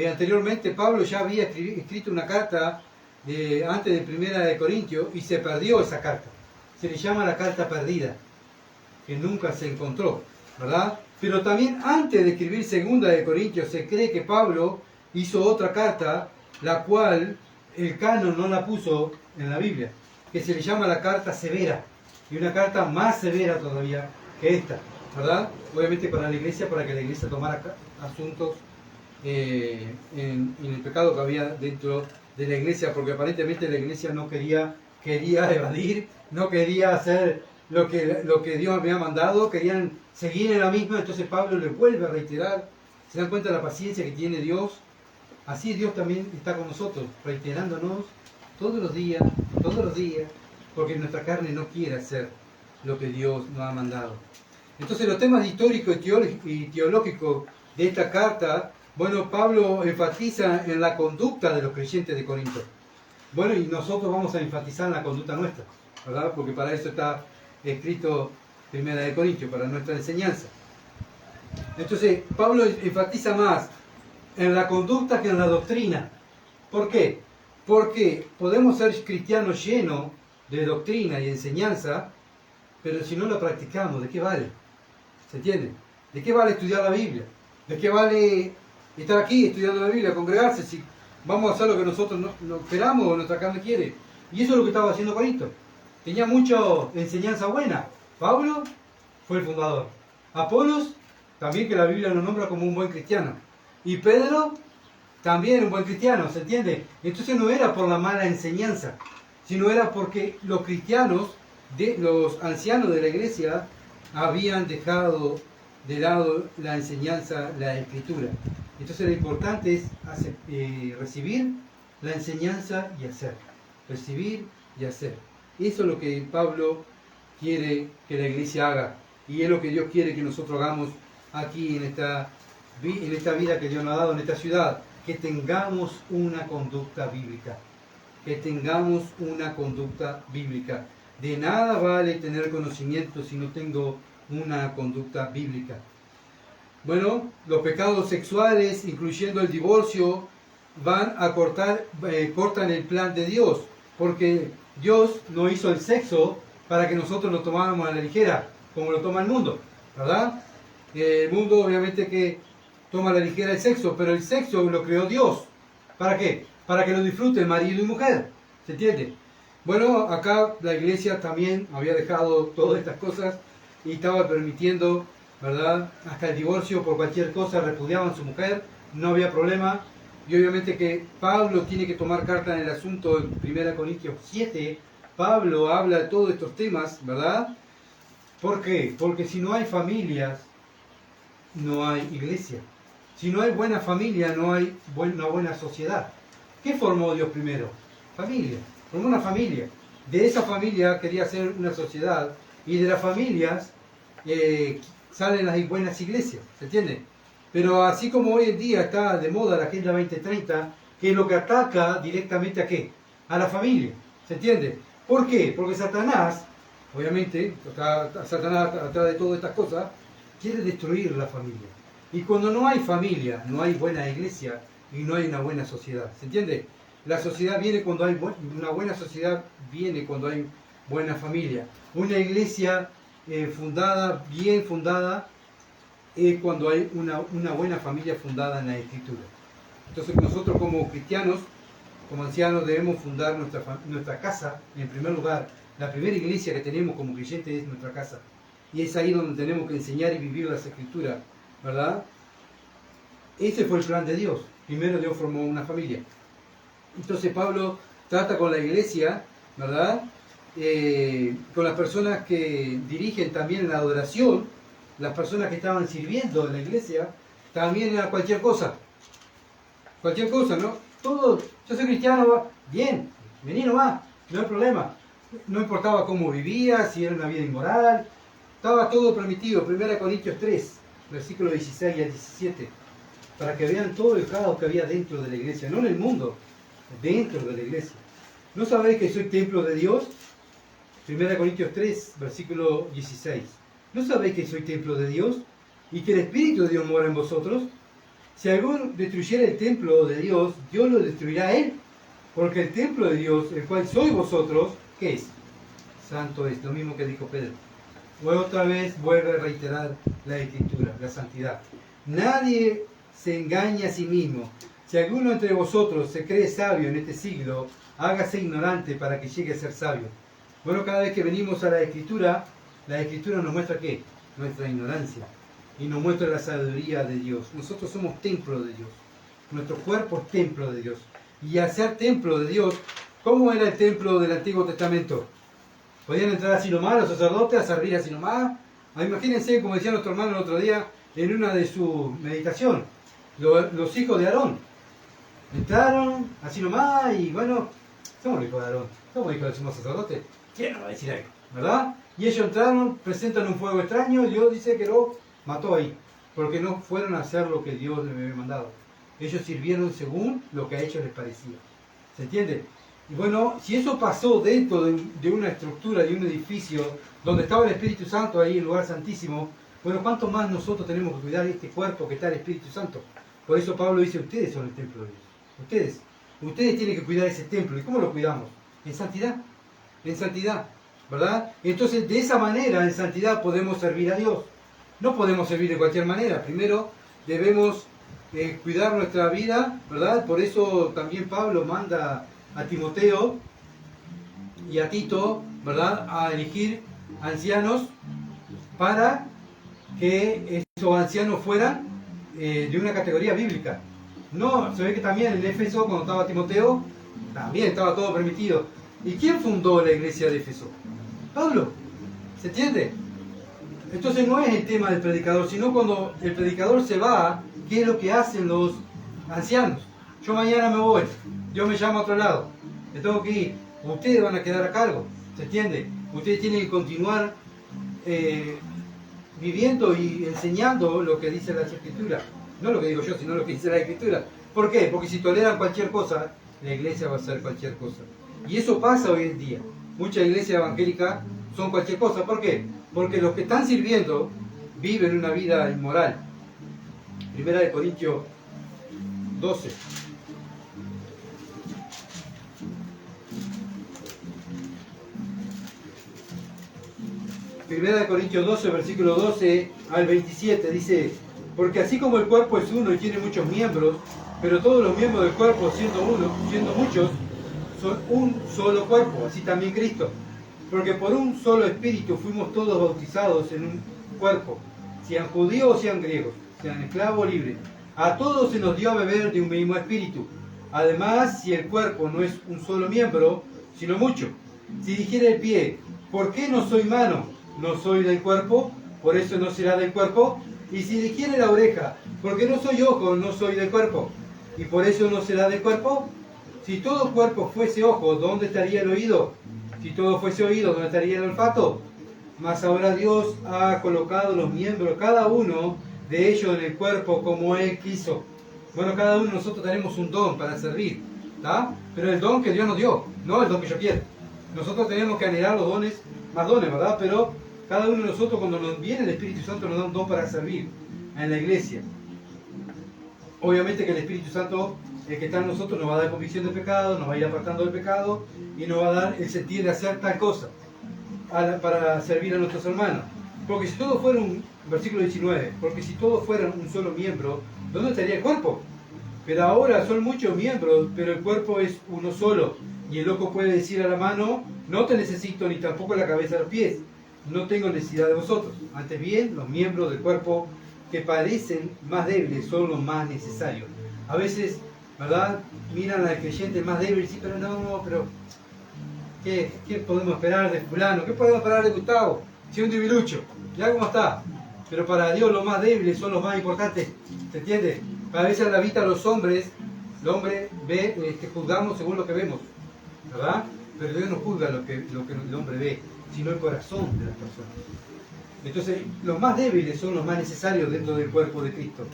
anteriormente Pablo ya había escrito una carta antes de 1 Corintios y se perdió esa carta. Se le llama la carta perdida, que nunca se encontró, ¿verdad? Pero también antes de escribir 2 Corintios se cree que Pablo hizo otra carta, la cual el canon no la puso en la Biblia, que se le llama la carta severa. y una carta más severa todavía que esta, ¿verdad? Obviamente para la iglesia, para que la iglesia tomara asuntos en el pecado que había dentro de la iglesia, porque aparentemente la iglesia no quería evadir, no quería hacer lo que Dios había mandado, querían seguir en la misma. Entonces Pablo le vuelve a reiterar. ¿Se dan cuenta de la paciencia que tiene Dios? Así Dios también está con nosotros, reiterándonos todos los días, porque nuestra carne no quiere hacer lo que Dios nos ha mandado. Entonces los temas históricos y teológicos de esta carta, bueno, Pablo enfatiza en la conducta de los creyentes de Corinto. Bueno, y nosotros vamos a enfatizar en la conducta nuestra, ¿verdad? Porque para eso está escrito Primera de Corintios, para nuestra enseñanza. Entonces, Pablo enfatiza más en la conducta que en la doctrina. ¿Por qué? Porque podemos ser cristianos llenos de doctrina y enseñanza, pero si no la practicamos, ¿de qué vale? ¿Se entiende? ¿De qué vale estudiar la Biblia? ¿De qué vale estar aquí estudiando la Biblia, congregarse, si vamos a hacer lo que nosotros no esperamos o nuestra carne quiere? Y eso es lo que estaba haciendo Corinto. Tenía mucha enseñanza buena. Pablo fue el fundador. Apolos, también, que la Biblia lo nombra como un buen cristiano. Y Pedro, también un buen cristiano, ¿se entiende? Entonces no era por la mala enseñanza, sino era porque los cristianos, los ancianos de la iglesia, habían dejado de lado la enseñanza, la escritura. Entonces lo importante es recibir la enseñanza y hacer. Recibir y hacer. Eso es lo que Pablo quiere que la iglesia haga. Y es lo que Dios quiere que nosotros hagamos aquí en esta vida que Dios nos ha dado, en esta ciudad. Que tengamos una conducta bíblica. Que tengamos una conducta bíblica. De nada vale tener conocimiento si no tengo una conducta bíblica. Bueno, los pecados sexuales, incluyendo el divorcio, van a cortan el plan de Dios, porque Dios no hizo el sexo para que nosotros lo tomáramos a la ligera, como lo toma el mundo, ¿verdad? El mundo obviamente que toma a la ligera el sexo, pero el sexo lo creó Dios. ¿Para qué? Para que lo disfruten marido y mujer, ¿se entiende? Bueno, acá la iglesia también había dejado todas estas cosas y estaba permitiendo, ¿verdad?, hasta el divorcio por cualquier cosa. Repudiaban a su mujer, no había problema. Y obviamente que Pablo tiene que tomar carta en el asunto. En 1 Corintios 7, Pablo habla de todos estos temas, ¿verdad? ¿Por qué? Porque si no hay familias, no hay iglesia. Si no hay buena familia, no hay una buena sociedad. ¿Qué formó Dios primero? Familia. Formó una familia. De esa familia quería hacer una sociedad, y de las familias salen las buenas iglesias, ¿se entiende? Pero así como hoy en día está de moda la Agenda 2030, que es lo que ataca directamente ¿a qué? A la familia, ¿se entiende? ¿Por qué? Porque Satanás, obviamente, Satanás atrás de todas estas cosas, quiere destruir la familia. Y cuando no hay familia, no hay buena iglesia y no hay una buena sociedad, ¿se entiende? La sociedad viene cuando hay una buena sociedad, viene cuando hay buena familia. Una iglesia bien fundada, es cuando hay una buena familia fundada en la Escritura. Entonces nosotros como cristianos, como ancianos, debemos fundar nuestra casa en primer lugar. La primera iglesia que tenemos como creyentes es nuestra casa. Y es ahí donde tenemos que enseñar y vivir las Escrituras, ¿verdad? Ese fue el plan de Dios. Primero Dios formó una familia. Entonces Pablo trata con la iglesia, ¿verdad? Con las personas que dirigen también la adoración, las personas que estaban sirviendo en la iglesia, también era cualquier cosa, ¿no? Todo, yo soy cristiano, bien, vení nomás, no hay problema. No importaba cómo vivía, si era una vida inmoral, estaba todo permitido. 1 Corintios 3, versículos 16 al 17, para que vean todo el caos que había dentro de la iglesia, no en el mundo, dentro de la iglesia. ¿No sabéis que soy templo de Dios? 1 Corintios 3, versículo 16. ¿No sabéis que soy templo de Dios y que el Espíritu de Dios mora en vosotros? Si alguno destruyera el templo de Dios, Dios lo destruirá a él, porque el templo de Dios, el cual sois vosotros, ¿qué es? Santo es, lo mismo que dijo Pedro. Otra vez vuelve a reiterar la Escritura, la santidad. Nadie se engaña a sí mismo. Si alguno entre vosotros se cree sabio en este siglo, hágase ignorante para que llegue a ser sabio. Bueno, cada vez que venimos a la Escritura nos muestra ¿qué? Nuestra ignorancia. Y nos muestra la sabiduría de Dios. Nosotros somos templo de Dios. Nuestro cuerpo es templo de Dios. Y al ser templo de Dios, ¿cómo era el templo del Antiguo Testamento? ¿Podían entrar así nomás los sacerdotes a servir así nomás? Imagínense, como decía nuestro hermano el otro día, en una de sus meditaciones, los hijos de Aarón. Entraron así nomás y bueno, somos los hijos de Aarón, somos hijos del sumo sacerdote. ¿Quién nos va a decir algo? ¿Verdad? Y ellos entraron, presentan un fuego extraño, Dios dice que lo mató ahí, porque no fueron a hacer lo que Dios les había mandado. Ellos sirvieron según lo que a ellos les parecía. ¿Se entiende? Y bueno, si eso pasó dentro de una estructura, de un edificio, donde estaba el Espíritu Santo ahí, el lugar santísimo, bueno, ¿cuánto más nosotros tenemos que cuidar este cuerpo que está el Espíritu Santo? Por eso Pablo dice, ustedes son el templo de Dios. Ustedes tienen que cuidar ese templo. ¿Y cómo lo cuidamos? En santidad. En santidad. ¿Verdad? Entonces, de esa manera, en santidad, podemos servir a Dios. No podemos servir de cualquier manera. Primero, debemos cuidar nuestra vida, ¿verdad? Por eso también Pablo manda a Timoteo y a Tito, ¿verdad?, a elegir ancianos para que esos ancianos fueran de una categoría bíblica. No, se ve que también en Éfeso, cuando estaba Timoteo, también estaba todo permitido. ¿Y quién fundó la iglesia de Éfeso? Pablo. ¿Se entiende? Entonces no es el tema del predicador, sino cuando el predicador se va, ¿qué es lo que hacen los ancianos? Yo mañana me voy, Dios me llama a otro lado, me tengo que ir. Ustedes van a quedar a cargo, ¿se entiende? Ustedes tienen que continuar viviendo y enseñando lo que dice la Escritura. No lo que digo yo, sino lo que dice la Escritura. ¿Por qué? Porque si toleran cualquier cosa, la iglesia va a hacer cualquier cosa. Y eso pasa hoy en día. Muchas iglesias evangélicas son cualquier cosa. ¿Por qué? Porque los que están sirviendo viven una vida inmoral. Primera de Corintios 12. Primera de Corintios 12, versículo 12 al 27, dice: porque así como el cuerpo es uno y tiene muchos miembros, pero todos los miembros del cuerpo, siendo muchos, son un solo cuerpo, así también Cristo. Porque por un solo espíritu fuimos todos bautizados en un cuerpo, sean judíos o sean griegos, sean esclavos o libres. A todos se nos dio a beber de un mismo espíritu. Además, si el cuerpo no es un solo miembro, sino mucho. Si dijera el pie, ¿por qué no soy mano? No soy del cuerpo, por eso no será del cuerpo. Y si dijere la oreja, ¿por qué no soy ojo? No soy del cuerpo, y por eso no será del cuerpo. Si todo cuerpo fuese ojo, ¿dónde estaría el oído? Si todo fuese oído, ¿dónde estaría el olfato? Mas ahora Dios ha colocado los miembros, cada uno de ellos en el cuerpo como Él quiso. Bueno, cada uno de nosotros tenemos un don para servir, ¿está? Pero el don que Dios nos dio, no el don que yo quiero. Nosotros tenemos que anhelar los dones, más dones, ¿verdad? Pero cada uno de nosotros, cuando nos viene el Espíritu Santo, nos da un don para servir en la iglesia. Obviamente que el Espíritu Santo, el que está en nosotros, nos va a dar convicción de pecado, nos va a ir apartando del pecado y nos va a dar el sentir de hacer tal cosa para servir a nuestros hermanos. Porque si todo fuera versículo 19, porque si todos fueran un solo miembro, ¿dónde estaría el cuerpo? Pero ahora son muchos miembros, pero el cuerpo es uno solo. Y el ojo puede decir a la mano, no te necesito, ni tampoco la cabeza a los pies. No tengo necesidad de vosotros. Antes bien, los miembros del cuerpo que parecen más débiles son los más necesarios. A veces, ¿verdad?, miran al creyente más débil y dicen, pero no, pero ¿qué podemos esperar de fulano? ¿Qué podemos esperar de Gustavo? Si es un debilucho, ya cómo está. Pero para Dios los más débiles son los más importantes. ¿Se entiende? A veces a la vista de los hombres, el hombre ve, juzgamos según lo que vemos, ¿verdad? Pero Dios no juzga lo que el hombre ve, sino el corazón de las personas. Entonces, los más débiles son los más necesarios dentro del cuerpo de Cristo.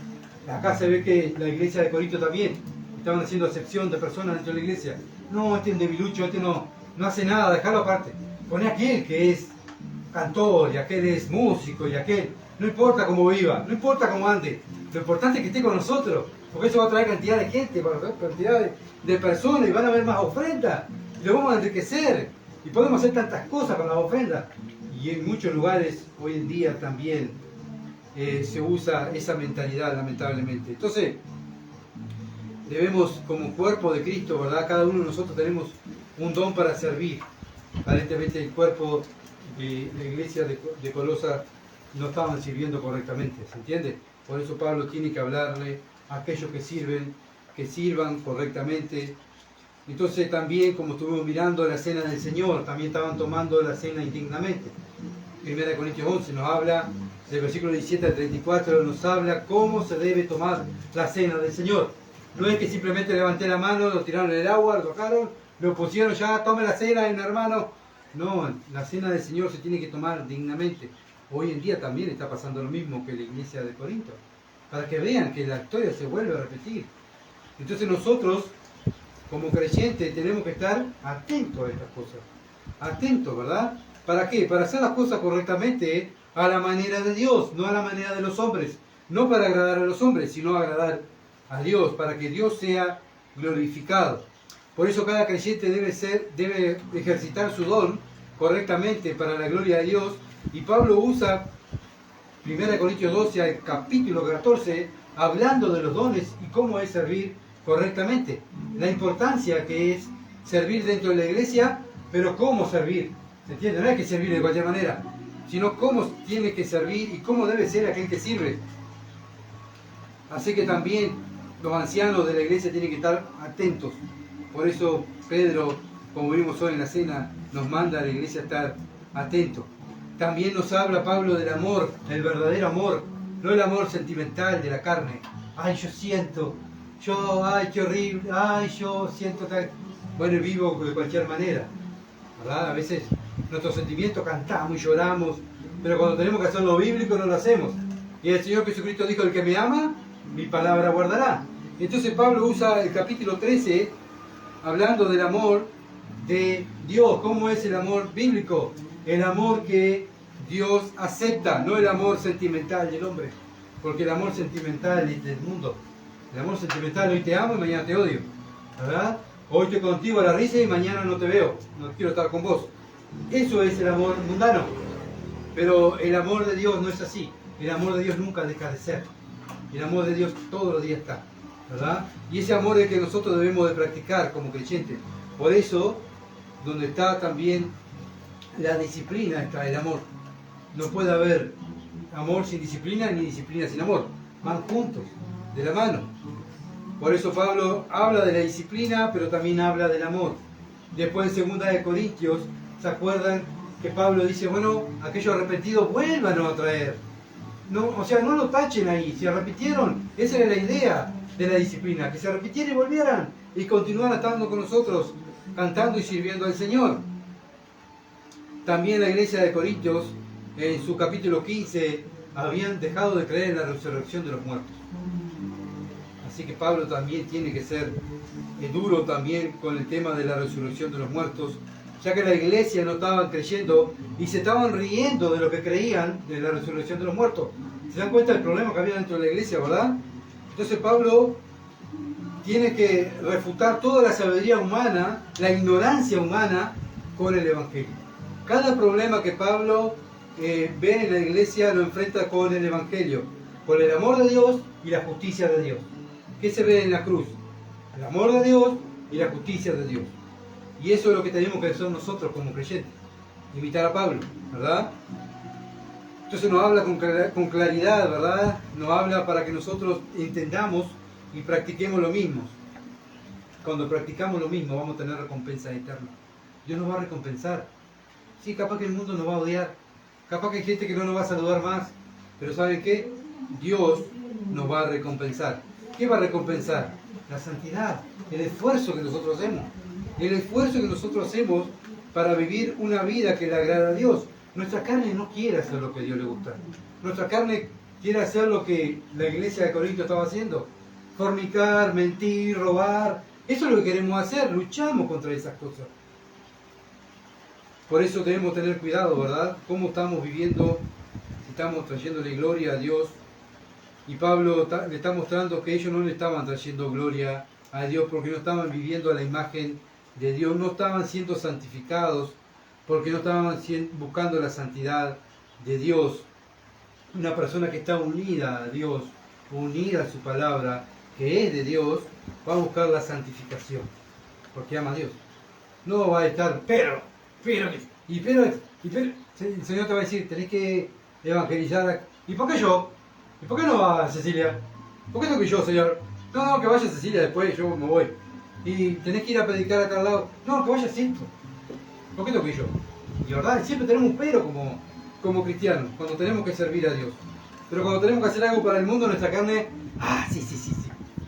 Acá se ve que la iglesia de Corinto también estaban haciendo acepción de personas dentro de la iglesia. No, este es un debilucho, este no hace nada, déjalo aparte. Pone a aquel que es cantor, y aquel es músico, y aquel, no importa cómo viva, no importa cómo ande, lo importante es que esté con nosotros, porque eso va a traer cantidad de gente, cantidad de personas, y van a haber más ofrendas, y lo vamos a enriquecer, y podemos hacer tantas cosas con las ofrendas. Y en muchos lugares hoy en día también se usa esa mentalidad, lamentablemente. Entonces, debemos, como cuerpo de Cristo, ¿verdad?, cada uno de nosotros tenemos un don para servir. Aparentemente el cuerpo de la iglesia de Colosa no estaban sirviendo correctamente, ¿se entiende? Por eso Pablo tiene que hablarle a aquellos que sirvan correctamente. Entonces también, como estuvimos mirando la cena del Señor, también estaban tomando la cena indignamente. 1 Corintios 11 nos habla, del versículo 17 al 34, nos habla cómo se debe tomar la cena del Señor. No es que simplemente levanté la mano, lo tiraron en el agua, lo tocaron, lo pusieron ya, tome la cena, hermano. No, la cena del Señor se tiene que tomar dignamente. Hoy en día también está pasando lo mismo que la iglesia de Corinto, para que vean que la historia se vuelve a repetir. Entonces nosotros, como creyentes, tenemos que estar atentos a estas cosas. Atentos, ¿verdad? ¿Para qué? Para hacer las cosas correctamente a la manera de Dios, no a la manera de los hombres. No para agradar a los hombres, sino agradar a Dios, para que Dios sea glorificado. Por eso cada creyente debe ejercitar su don correctamente para la gloria de Dios. Y Pablo usa 1 Corintios 12 al capítulo 14, hablando de los dones y cómo es servir correctamente. La importancia que es servir dentro de la iglesia, pero cómo servir. ¿Se entiende? No hay que servir de cualquier manera, sino cómo tiene que servir y cómo debe ser aquel que sirve. Así que también los ancianos de la iglesia tienen que estar atentos. Por eso Pedro, como vimos hoy en la cena, nos manda a la iglesia a estar atentos. También nos habla Pablo del amor, el verdadero amor, no el amor sentimental de la carne. Ay, yo siento, ay, qué horrible, ay, yo siento tal. Bueno, vivo de cualquier manera, ¿verdad? A veces nuestros sentimientos cantamos y lloramos, pero cuando tenemos que hacer lo bíblico no lo hacemos. Y el Señor Jesucristo dijo, el que me ama, mi palabra guardará. Entonces Pablo usa el capítulo 13, hablando del amor de Dios. ¿Cómo es el amor bíblico? El amor que Dios acepta, no el amor sentimental del hombre. Porque el amor sentimental es del mundo. El amor sentimental, hoy te amo y mañana te odio, ¿verdad? Hoy estoy contigo a la risa y mañana no te veo, no quiero estar con vos. Eso es el amor mundano. Pero el amor de Dios no es así. El amor de Dios nunca deja de ser. El amor de Dios todos los días está, ¿verdad? Y ese amor es el que nosotros debemos de practicar como creyentes. Por eso, donde está también la disciplina, está el amor. No puede haber amor sin disciplina ni disciplina sin amor. Van juntos, de la mano. Por eso Pablo habla de la disciplina, pero también habla del amor. Después en 2 Corintios, ¿se acuerdan que Pablo dice, bueno, aquellos arrepentidos vuelvan a traer? No, o sea, no lo tachen ahí, se arrepintieron, esa era la idea de la disciplina, que se arrepintieran y volvieran y continuaran estando con nosotros, cantando y sirviendo al Señor. También la iglesia de Corintios, en su capítulo 15, habían dejado de creer en la resurrección de los muertos. Así que Pablo también tiene que ser duro también con el tema de la resurrección de los muertos, ya que la iglesia no estaban creyendo y se estaban riendo de lo que creían de la resurrección de los muertos. ¿Se dan cuenta del problema que había dentro de la iglesia, verdad? Entonces Pablo tiene que refutar toda la sabiduría humana, la ignorancia humana, con el Evangelio. Cada problema que Pablo ve en la iglesia lo enfrenta con el Evangelio, con el amor de Dios y la justicia de Dios. ¿Qué se ve en la cruz? El amor de Dios y la justicia de Dios. Y eso es lo que tenemos que hacer nosotros como creyentes. Imitar a Pablo, ¿verdad? Entonces nos habla con claridad, ¿verdad? Nos habla para que nosotros entendamos y practiquemos lo mismo. Cuando practicamos lo mismo vamos a tener recompensa eterna. Dios nos va a recompensar. Sí, capaz que el mundo nos va a odiar. Capaz que hay gente que no nos va a saludar más. Pero ¿saben qué? Dios nos va a recompensar. ¿Qué va a recompensar? La santidad, el esfuerzo que nosotros hacemos. El esfuerzo que nosotros hacemos para vivir una vida que le agrada a Dios. Nuestra carne no quiere hacer lo que a Dios le gusta. Nuestra carne quiere hacer lo que la iglesia de Corinto estaba haciendo. Fornicar, mentir, robar. Eso es lo que queremos hacer. Luchamos contra esas cosas. Por eso debemos tener cuidado, ¿verdad? Cómo estamos viviendo, si estamos trayéndole gloria a Dios. Y Pablo le está mostrando que ellos no le estaban trayendo gloria a Dios porque no estaban viviendo a la imagen de Dios, no estaban siendo santificados porque no estaban buscando la santidad de Dios. Una persona que está unida a Dios, unida a su palabra, que es de Dios, va a buscar la santificación porque ama a Dios. No va a estar, pero pero, el Señor te va a decir, tenés que evangelizar. ¿Y por qué yo? ¿Y por qué no va Cecilia? ¿Por qué no que yo, Señor? No, que vaya Cecilia después, yo me voy. Y tenés que ir a predicar a tal lado. No, que vaya esto. ¿Por qué no que yo? Y verdad, siempre tenemos un pero como cristianos, cuando tenemos que servir a Dios. Pero cuando tenemos que hacer algo para el mundo, nuestra carne, sí,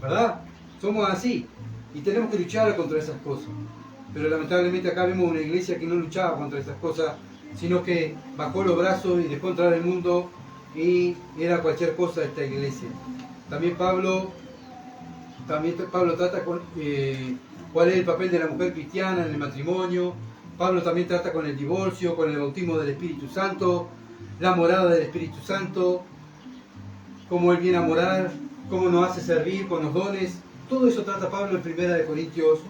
¿verdad? Somos así. Y tenemos que luchar contra esas cosas. Pero lamentablemente acá vemos una iglesia que no luchaba contra esas cosas, sino que bajó los brazos y dejó entrar el mundo y era cualquier cosa esta iglesia. También Pablo trata con cuál es el papel de la mujer cristiana en el matrimonio. Pablo también trata con el divorcio, con el bautismo del Espíritu Santo, la morada del Espíritu Santo, cómo él viene a morar, cómo nos hace servir con los dones. Todo eso trata Pablo en 1 Corintios,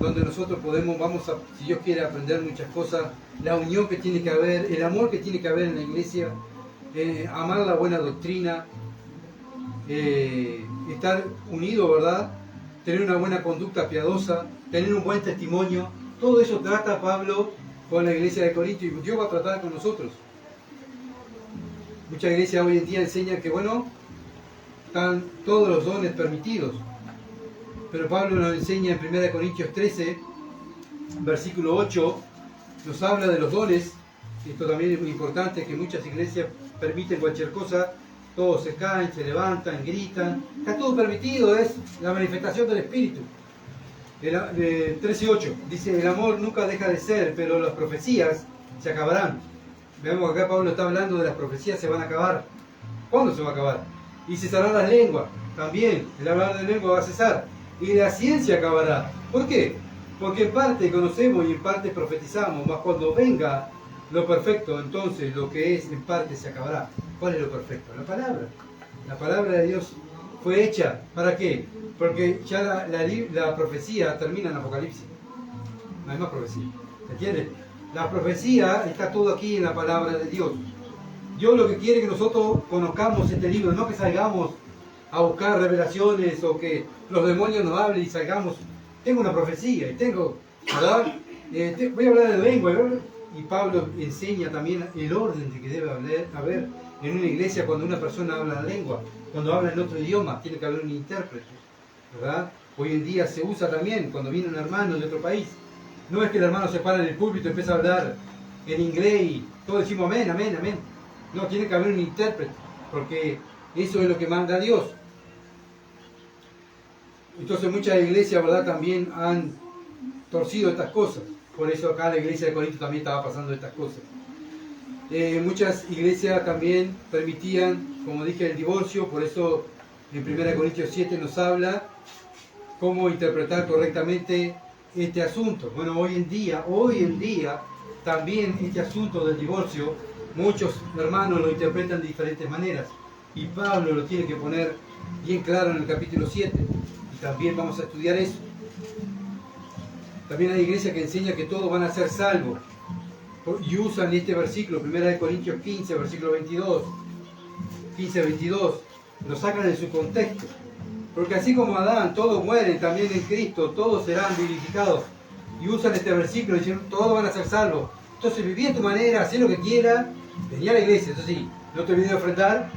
donde nosotros vamos a, si Dios quiere, aprender muchas cosas, la unión que tiene que haber, el amor que tiene que haber en la iglesia, amar la buena doctrina, estar unido, ¿verdad? Tener una buena conducta piadosa, tener un buen testimonio. Todo eso trata Pablo con la iglesia de Corinto y Dios va a tratar con nosotros. Muchas iglesias hoy en día enseñan que, bueno, están todos los dones permitidos. Pero Pablo nos enseña en 1 Corintios 13, versículo 8, nos habla de los dones. Esto también es muy importante, que muchas iglesias permiten cualquier cosa. Todos se caen, se levantan, gritan. Está todo permitido, es la manifestación del Espíritu. 13:8 dice, el amor nunca deja de ser, pero las profecías se acabarán. Vemos que acá Pablo está hablando de las profecías, se van a acabar. ¿Cuándo se va a acabar? Y cesarán las lenguas. También, el hablar de lengua va a cesar. Y la ciencia acabará. ¿Por qué? Porque en parte conocemos y en parte profetizamos, mas cuando venga lo perfecto, entonces lo que es en parte se acabará. ¿Cuál es lo perfecto? La palabra. La palabra de Dios fue hecha. ¿Para qué? Porque ya la profecía termina en Apocalipsis. No hay más profecía. ¿Entiendes? La profecía está todo aquí en la palabra de Dios. Dios lo que quiere es que nosotros conozcamos este libro, no que salgamos a buscar revelaciones o que los demonios nos hablen y salgamos. Tengo una profecía y tengo, ¿verdad? Voy a hablar de lengua. Y Pablo enseña también el orden de que debe haber en una iglesia cuando una persona habla la lengua. Cuando habla en otro idioma, tiene que haber un intérprete, ¿verdad? Hoy en día se usa también cuando viene un hermano de otro país. No es que el hermano se para en el púlpito y empieza a hablar en inglés y todos decimos amén, amén, amén. No, tiene que haber un intérprete, porque eso es lo que manda Dios. Entonces muchas iglesias, ¿verdad?, también han torcido estas cosas. Por eso acá la iglesia de Corinto también estaba pasando estas cosas. Muchas iglesias también permitían, como dije, el divorcio. Por eso en 1 Corintios 7 nos habla cómo interpretar correctamente este asunto. Bueno, hoy en día también este asunto del divorcio, muchos hermanos lo interpretan de diferentes maneras. Y Pablo lo tiene que poner bien claro en el capítulo 7. Y también vamos a estudiar eso. También hay iglesias que enseñan que todos van a ser salvos. Y usan este versículo, 1 Corintios 15, versículo 22. 15-22. Lo sacan de su contexto. Porque así como Adán, todos mueren, también en Cristo, todos serán vivificados. Y usan este versículo diciendo, todos van a ser salvos. Entonces viví a tu manera, haz lo que quieras. Venía a la iglesia, eso sí, no te olvides de ofrendar,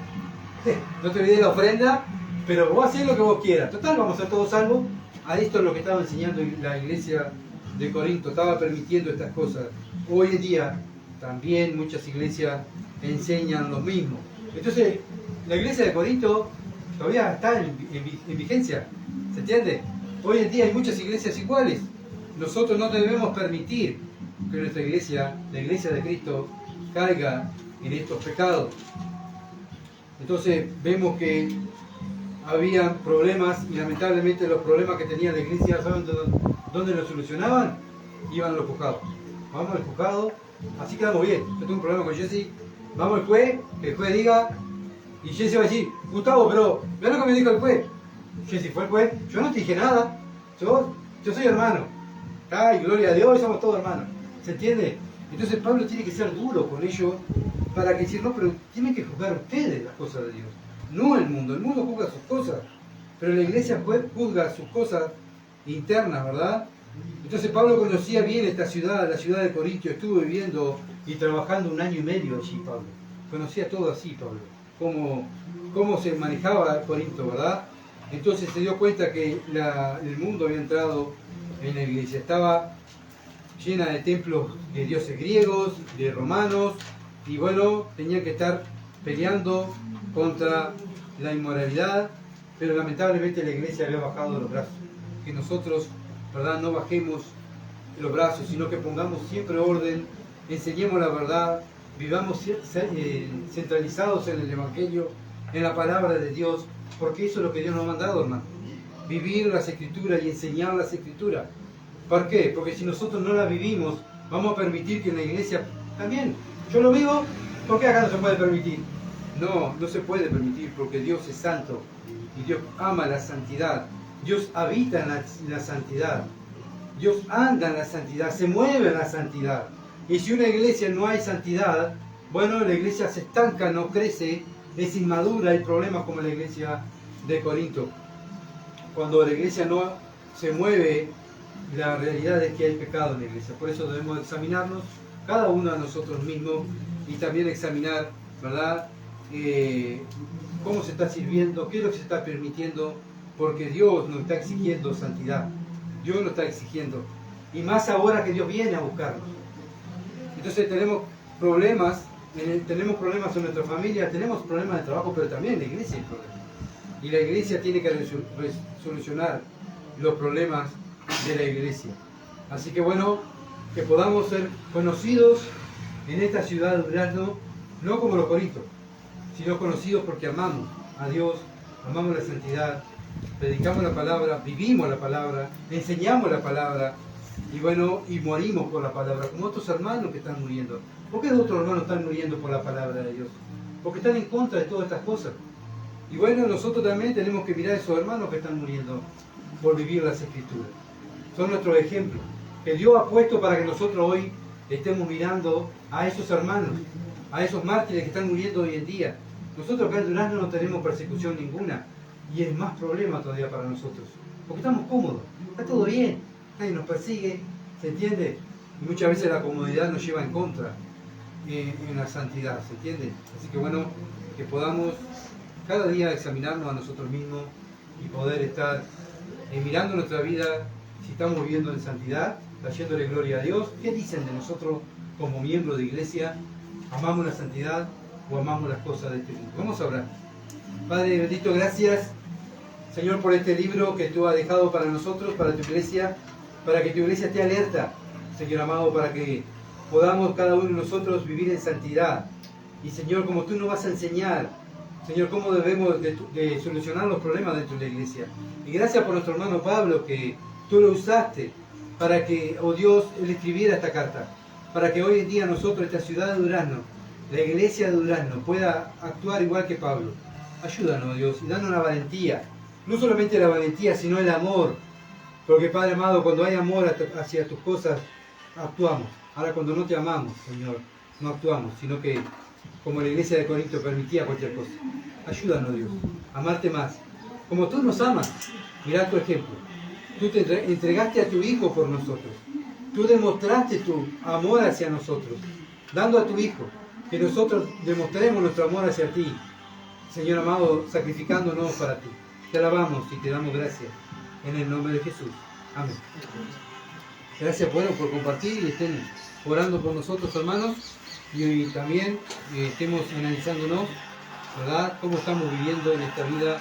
no te olvides de la ofrenda, pero vos hacés lo que vos quieras. Total, vamos a ser todos salvos. A esto es lo que estaba enseñando la iglesia de Corinto, estaba permitiendo estas cosas. Hoy en día también muchas iglesias enseñan lo mismo. Entonces, la iglesia de Corinto todavía está en vigencia, ¿se entiende? Hoy en día hay muchas iglesias iguales. Nosotros no debemos permitir que nuestra iglesia, la iglesia de Cristo, caiga en estos pecados. Entonces vemos que había problemas y lamentablemente los problemas que tenía la iglesia, ¿saben dónde los solucionaban? Iban a los juzgados. Vamos al juzgado, así quedamos bien. Yo tengo un problema con Jesse, vamos al juez, que el juez diga, y Jesse va a decir, Gustavo, pero vean lo que me dijo el juez. Jesse fue el juez, yo no te dije nada, yo soy hermano. Ay, gloria a Dios, somos todos hermanos. ¿Se entiende? Entonces Pablo tiene que ser duro con ellos para que decir, no, pero tienen que juzgar ustedes las cosas de Dios. No el mundo juzga sus cosas, pero la iglesia juzga sus cosas internas, ¿verdad? Entonces Pablo conocía bien esta ciudad, la ciudad de Corinto, estuvo viviendo y trabajando 1 año y medio allí, Pablo. Conocía todo así, Pablo, cómo se manejaba Corinto, ¿verdad? Entonces se dio cuenta que el mundo había entrado en la iglesia, estaba llena de templos de dioses griegos, de romanos, y bueno, tenían que estar peleando contra la inmoralidad, pero lamentablemente la iglesia había bajado los brazos. Que nosotros, ¿verdad?, no bajemos los brazos, sino que pongamos siempre orden, enseñemos la verdad, vivamos centralizados en el Evangelio, en la palabra de Dios, porque eso es lo que Dios nos ha mandado, hermano. Vivir las Escrituras y enseñar las Escrituras. ¿Por qué? Porque si nosotros no las vivimos, vamos a permitir que en la iglesia también. Yo lo vivo, ¿por qué acá no se puede permitir? No, no se puede permitir porque Dios es santo y Dios ama la santidad. Dios habita en la santidad. Dios anda en la santidad, se mueve en la santidad. Y si una iglesia no hay santidad, bueno, la iglesia se estanca, no crece, es inmadura, hay problemas como la iglesia de Corinto. Cuando la iglesia no se mueve, la realidad es que hay pecado en la iglesia. Por eso debemos examinarnos, cada uno de nosotros mismos, y también examinar, ¿verdad?, cómo se está sirviendo, qué es lo que se está permitiendo, porque Dios nos está exigiendo santidad. Dios nos está exigiendo. Y más ahora que Dios viene a buscarnos. Entonces tenemos problemas en nuestra familia, tenemos problemas de trabajo, pero también en la iglesia hay problemas. Y la iglesia tiene que solucionar los problemas de la iglesia. Así que bueno, que podamos ser conocidos en esta ciudad de Durazno, no como los corintios, sino conocidos porque amamos a Dios, amamos la santidad, predicamos la palabra, vivimos la palabra, enseñamos la palabra, y bueno, y morimos por la palabra, como otros hermanos que están muriendo. ¿Por qué otros hermanos están muriendo por la palabra de Dios? Porque están en contra de todas estas cosas. Y bueno, nosotros también tenemos que mirar a esos hermanos que están muriendo por vivir las Escrituras. Son nuestros ejemplos, que Dios ha puesto para que nosotros hoy estemos mirando a esos hermanos, a esos mártires que están muriendo hoy en día. Nosotros acá en Durazno no tenemos persecución ninguna, y es más problema todavía para nosotros, porque estamos cómodos, está todo bien, nadie nos persigue, ¿se entiende? Y muchas veces la comodidad nos lleva en contra en la santidad, ¿se entiende? Así que bueno, que podamos cada día examinarnos a nosotros mismos y poder estar mirando nuestra vida, si estamos viviendo en santidad, trayéndole gloria a Dios. ¿Qué dicen de nosotros como miembros de iglesia? ¿Amamos la santidad o amamos las cosas de este mundo? Vamos a orar. Padre bendito, gracias, Señor, por este libro que tú has dejado para nosotros, para tu iglesia, para que tu iglesia esté alerta, Señor amado, para que podamos cada uno de nosotros vivir en santidad. Y Señor, como tú nos vas a enseñar, Señor, cómo debemos de solucionar los problemas dentro de la iglesia. Y gracias por nuestro hermano Pablo, que tú lo usaste para que, oh Dios, él escribiera esta carta, para que hoy en día nosotros, esta ciudad de Durazno, la iglesia de Durazno, pueda actuar igual que Pablo. Ayúdanos, Dios, y danos la valentía. No solamente la valentía, sino el amor. Porque, Padre amado, cuando hay amor hacia tus cosas, actuamos. Ahora, cuando no te amamos, Señor, no actuamos, sino que, como la iglesia de Corinto, permitía cualquier cosa. Ayúdanos, Dios, a amarte más. Como tú nos amas, mirá tu ejemplo. Tú te entregaste a tu Hijo por nosotros. Tú demostraste tu amor hacia nosotros, dando a tu Hijo, que nosotros demostremos nuestro amor hacia ti, Señor amado, sacrificándonos para ti. Te alabamos y te damos gracias en el nombre de Jesús. Amén. Gracias, bueno, por compartir y estén orando por nosotros, hermanos, y también estemos analizándonos, ¿verdad?, cómo estamos viviendo en esta vida,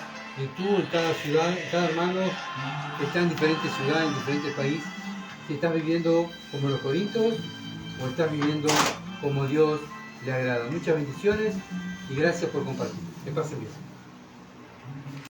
tú en cada ciudad, cada hermano que está en diferentes ciudades, en diferentes países, si estás viviendo como los corintios o estás viviendo como Dios le agrada. Muchas bendiciones y gracias por compartir. Que pasen bien.